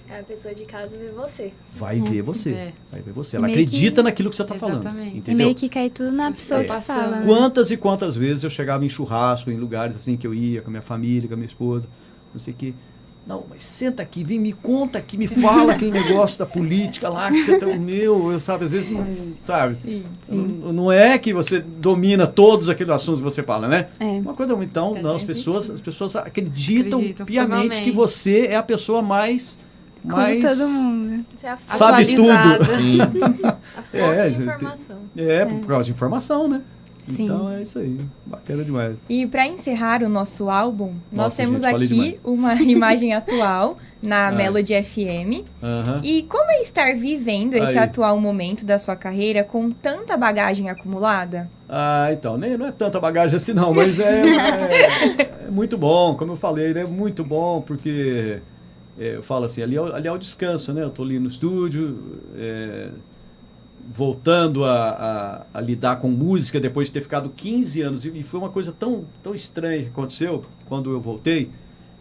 Speaker 7: É a pessoa de casa vê você.
Speaker 5: Vai ver você. Vai ver você. Ela acredita naquilo que você está falando. Entendeu?
Speaker 3: E meio que cai tudo na pessoa que fala. Né?
Speaker 5: Quantas e quantas vezes eu chegava em churrasco, em lugares assim que eu ia com a minha família, com a minha esposa, não sei o que. Não, mas senta aqui, vem, me conta aqui, me fala aquele negócio da política lá, que você tá sabe, às vezes não, sabe? Sim. Não é que você domina todos aqueles assuntos que você fala, né? Uma coisa, então, não, as pessoas acreditam piamente que você é a pessoa mais
Speaker 3: todo mundo.
Speaker 5: Sabe tudo.
Speaker 7: Sim. A fonte de informação.
Speaker 5: Por causa de informação, né?
Speaker 3: Sim.
Speaker 5: Então é isso aí, bacana demais.
Speaker 4: E para encerrar o nosso álbum, nós temos aqui uma imagem atual na Melody FM. E como é estar vivendo esse atual momento da sua carreira com tanta bagagem acumulada?
Speaker 5: Então, não é tanta bagagem assim não, mas é muito bom, como eu falei, é muito bom, porque eu falo assim, ali é o descanso, né? Eu estou ali no estúdio, voltando a lidar com música depois de ter ficado 15 anos. E foi uma coisa tão estranha que aconteceu quando eu voltei.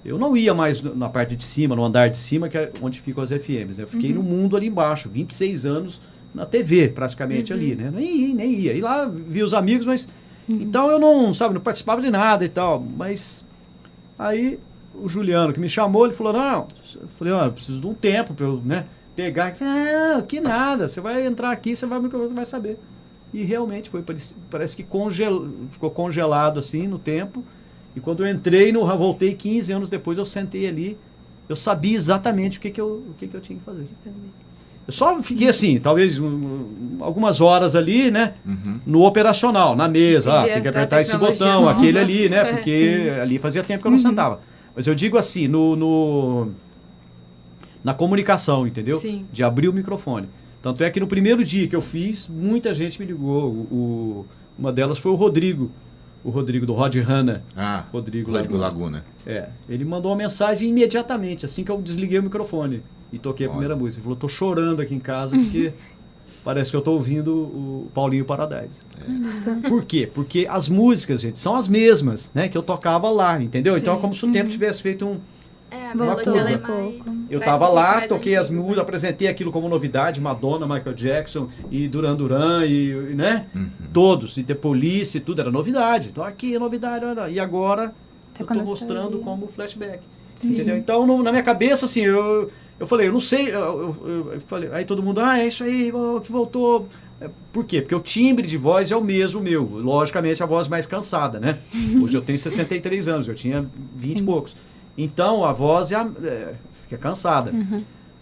Speaker 5: Eu não ia mais na parte de cima, no andar de cima, que é onde ficam as FMs. Né? Eu fiquei no mundo ali embaixo, 26 anos na TV, praticamente ali. Né? Nem ia. E lá via os amigos, mas... Então eu não participava de nada e tal. Mas aí o Juliano, que me chamou, ele falou, não... Eu falei, eu preciso de um tempo para eu... né? Pegar, não, que nada, você vai entrar aqui, você vai saber. E realmente parece que ficou congelado assim no tempo. E quando eu entrei, voltei 15 anos depois, eu sentei ali, eu sabia exatamente o que eu tinha que fazer. Eu só fiquei assim, talvez algumas horas ali, né, no operacional, na mesa, tem que apertar esse botão, aquele ali, né, porque ali fazia tempo que eu não sentava. Mas eu digo assim, na comunicação, entendeu? Sim. De abrir o microfone. Tanto é que no primeiro dia que eu fiz, muita gente me ligou. Uma delas foi o Rodrigo do Rod Hanna. Rodrigo
Speaker 8: Laguna.
Speaker 5: Ele mandou uma mensagem imediatamente, assim que eu desliguei o microfone e toquei a primeira música. Ele falou, tô chorando aqui em casa porque parece que eu tô ouvindo o Paulinho Paradise. Por quê? Porque as músicas, gente, são as mesmas, né, que eu tocava lá, entendeu? Sim. Então é como se o tempo tivesse feito
Speaker 7: a melodia é mais...
Speaker 5: Eu estava lá, toquei as músicas, apresentei aquilo como novidade, Madonna, Michael Jackson e Duran Duran, e né? Todos, e The Police, e tudo, era novidade. Então aqui é novidade, e agora eu estou mostrando como flashback. Entendeu? Então, na minha cabeça, assim, eu falei, eu não sei, eu falei, aí todo mundo, é isso aí, que voltou. Por quê? Porque o timbre de voz é o mesmo meu. Logicamente, a voz mais cansada, né? Hoje eu tenho 63 anos, eu tinha 20 e poucos. Então, a voz fica cansada.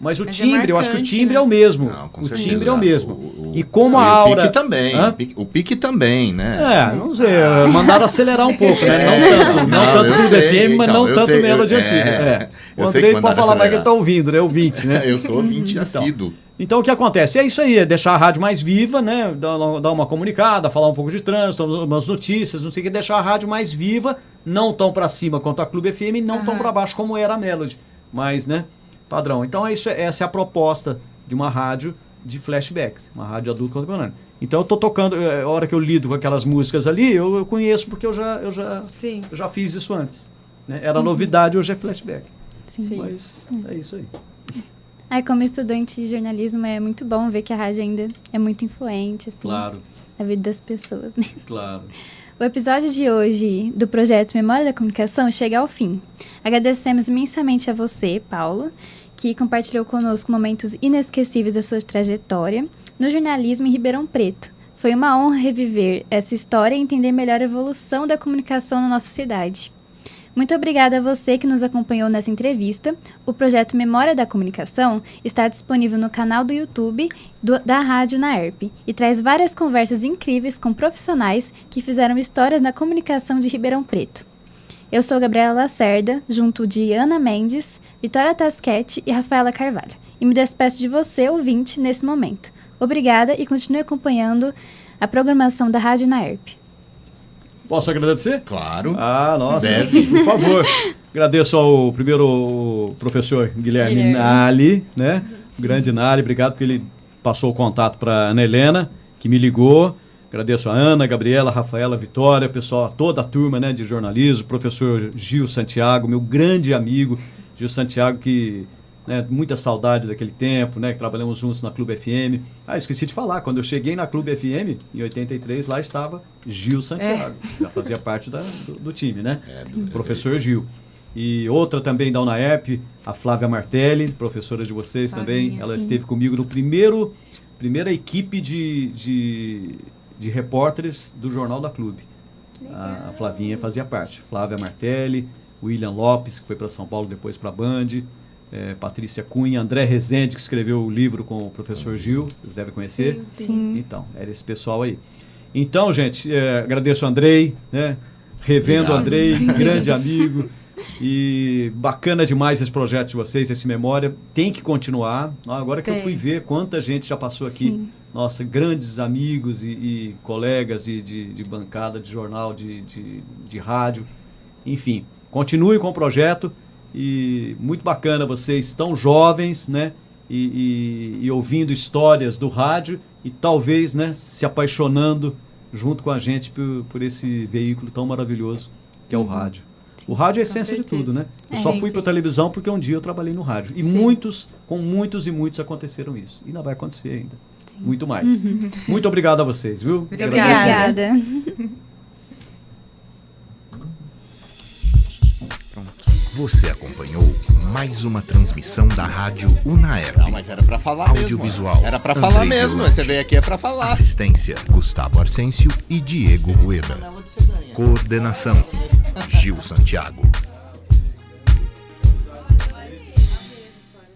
Speaker 5: Mas o timbre, eu acho que o timbre é o mesmo. Não, o timbre é o mesmo. E como a aura...
Speaker 8: O pique também. O pique também, né?
Speaker 5: Não sei. Mandaram acelerar um pouco, né? Não tanto do FM, mas não tanto Melody antiga. O Andrei pode falar mais que ele está ouvindo, né? Ouvinte, né?
Speaker 8: Eu sou ouvinte assíduo.
Speaker 5: Então, o que acontece? É isso aí, é deixar a rádio mais viva, né? Dar uma comunicada, falar um pouco de trânsito, umas notícias, não sei o que, deixar a rádio mais viva, não tão para cima quanto a Clube FM, não tão para baixo como era a Melody, mas, né, padrão. Então, essa é a proposta de uma rádio de flashbacks, uma rádio adulta contemporânea. Então, eu tô tocando, a hora que eu lido com aquelas músicas ali, eu conheço porque eu já fiz isso antes. Né? Era novidade, hoje é flashback.
Speaker 3: Sim.
Speaker 5: Mas é isso aí.
Speaker 3: Como estudante de jornalismo, é muito bom ver que a rádio ainda é muito influente, assim, na vida das pessoas, né?
Speaker 5: Claro.
Speaker 3: O episódio de hoje do projeto Memória da Comunicação chega ao fim. Agradecemos imensamente a você, Paulo, que compartilhou conosco momentos inesquecíveis da sua trajetória no jornalismo em Ribeirão Preto. Foi uma honra reviver essa história e entender melhor a evolução da comunicação na nossa cidade. Muito obrigada a você que nos acompanhou nessa entrevista. O projeto Memória da Comunicação está disponível no canal do YouTube da Rádio UNAERP e traz várias conversas incríveis com profissionais que fizeram histórias na comunicação de Ribeirão Preto. Eu sou Gabriela Lacerda, junto de Ana Mendes, Vitória Tasquete e Rafaela Carvalho. E me despeço de você, ouvinte, nesse momento. Obrigada e continue acompanhando a programação da Rádio UNAERP.
Speaker 5: Posso agradecer?
Speaker 8: Claro.
Speaker 5: Nossa, por favor. Agradeço ao primeiro professor Guilherme Nali, né? O grande Nali, obrigado porque ele passou o contato para a Ana Helena, que me ligou. Agradeço a Ana, a Gabriela, a Rafaela, a Vitória, pessoal, toda a turma, né, de jornalismo, professor Gil Santiago, meu grande amigo Gil Santiago, que... né, muita saudade daquele tempo, né, que trabalhamos juntos na Clube FM. Esqueci de falar, quando eu cheguei na Clube FM, em 83, lá estava Gil Santiago, já fazia parte do time, né? Professor Gil. E outra também da UNAERP, a Flávia Martelli, professora de vocês também, ela esteve comigo no primeira equipe de repórteres do Jornal da Clube. A Flavinha fazia parte. Flávia Martelli, William Lopes, que foi para São Paulo, depois para a Band, Patrícia Cunha, André Rezende, que escreveu o livro com o professor Gil, vocês devem conhecer.
Speaker 3: Sim.
Speaker 5: Então, era esse pessoal aí. Então, gente, agradeço o Andrei, né? Revendo o Andrei, grande amigo. E bacana demais esse projeto de vocês, esse Memória. Tem que continuar. Agora que eu fui ver quanta gente já passou aqui.
Speaker 3: Sim.
Speaker 5: Nossa, grandes amigos e colegas de bancada, de jornal, de rádio. Enfim, continue com o projeto. E muito bacana vocês tão jovens, né? E ouvindo histórias do rádio e talvez, né, se apaixonando junto com a gente por esse veículo tão maravilhoso que é o rádio. O rádio é a essência de tudo, né? Eu só fui para a televisão porque um dia eu trabalhei no rádio. E muitos aconteceram isso. E ainda vai acontecer ainda. Sim. Muito mais. Muito obrigado a vocês, viu?
Speaker 3: Muito obrigada.
Speaker 9: Você acompanhou mais uma transmissão da Rádio UNAERP.
Speaker 8: Não, mas era pra falar
Speaker 9: Audiovisual.
Speaker 8: Mesmo. Era pra falar mesmo. Você veio aqui pra falar.
Speaker 9: Assistência: Gustavo Arsêncio e Diego Rueda. Coordenação: Gil Santiago.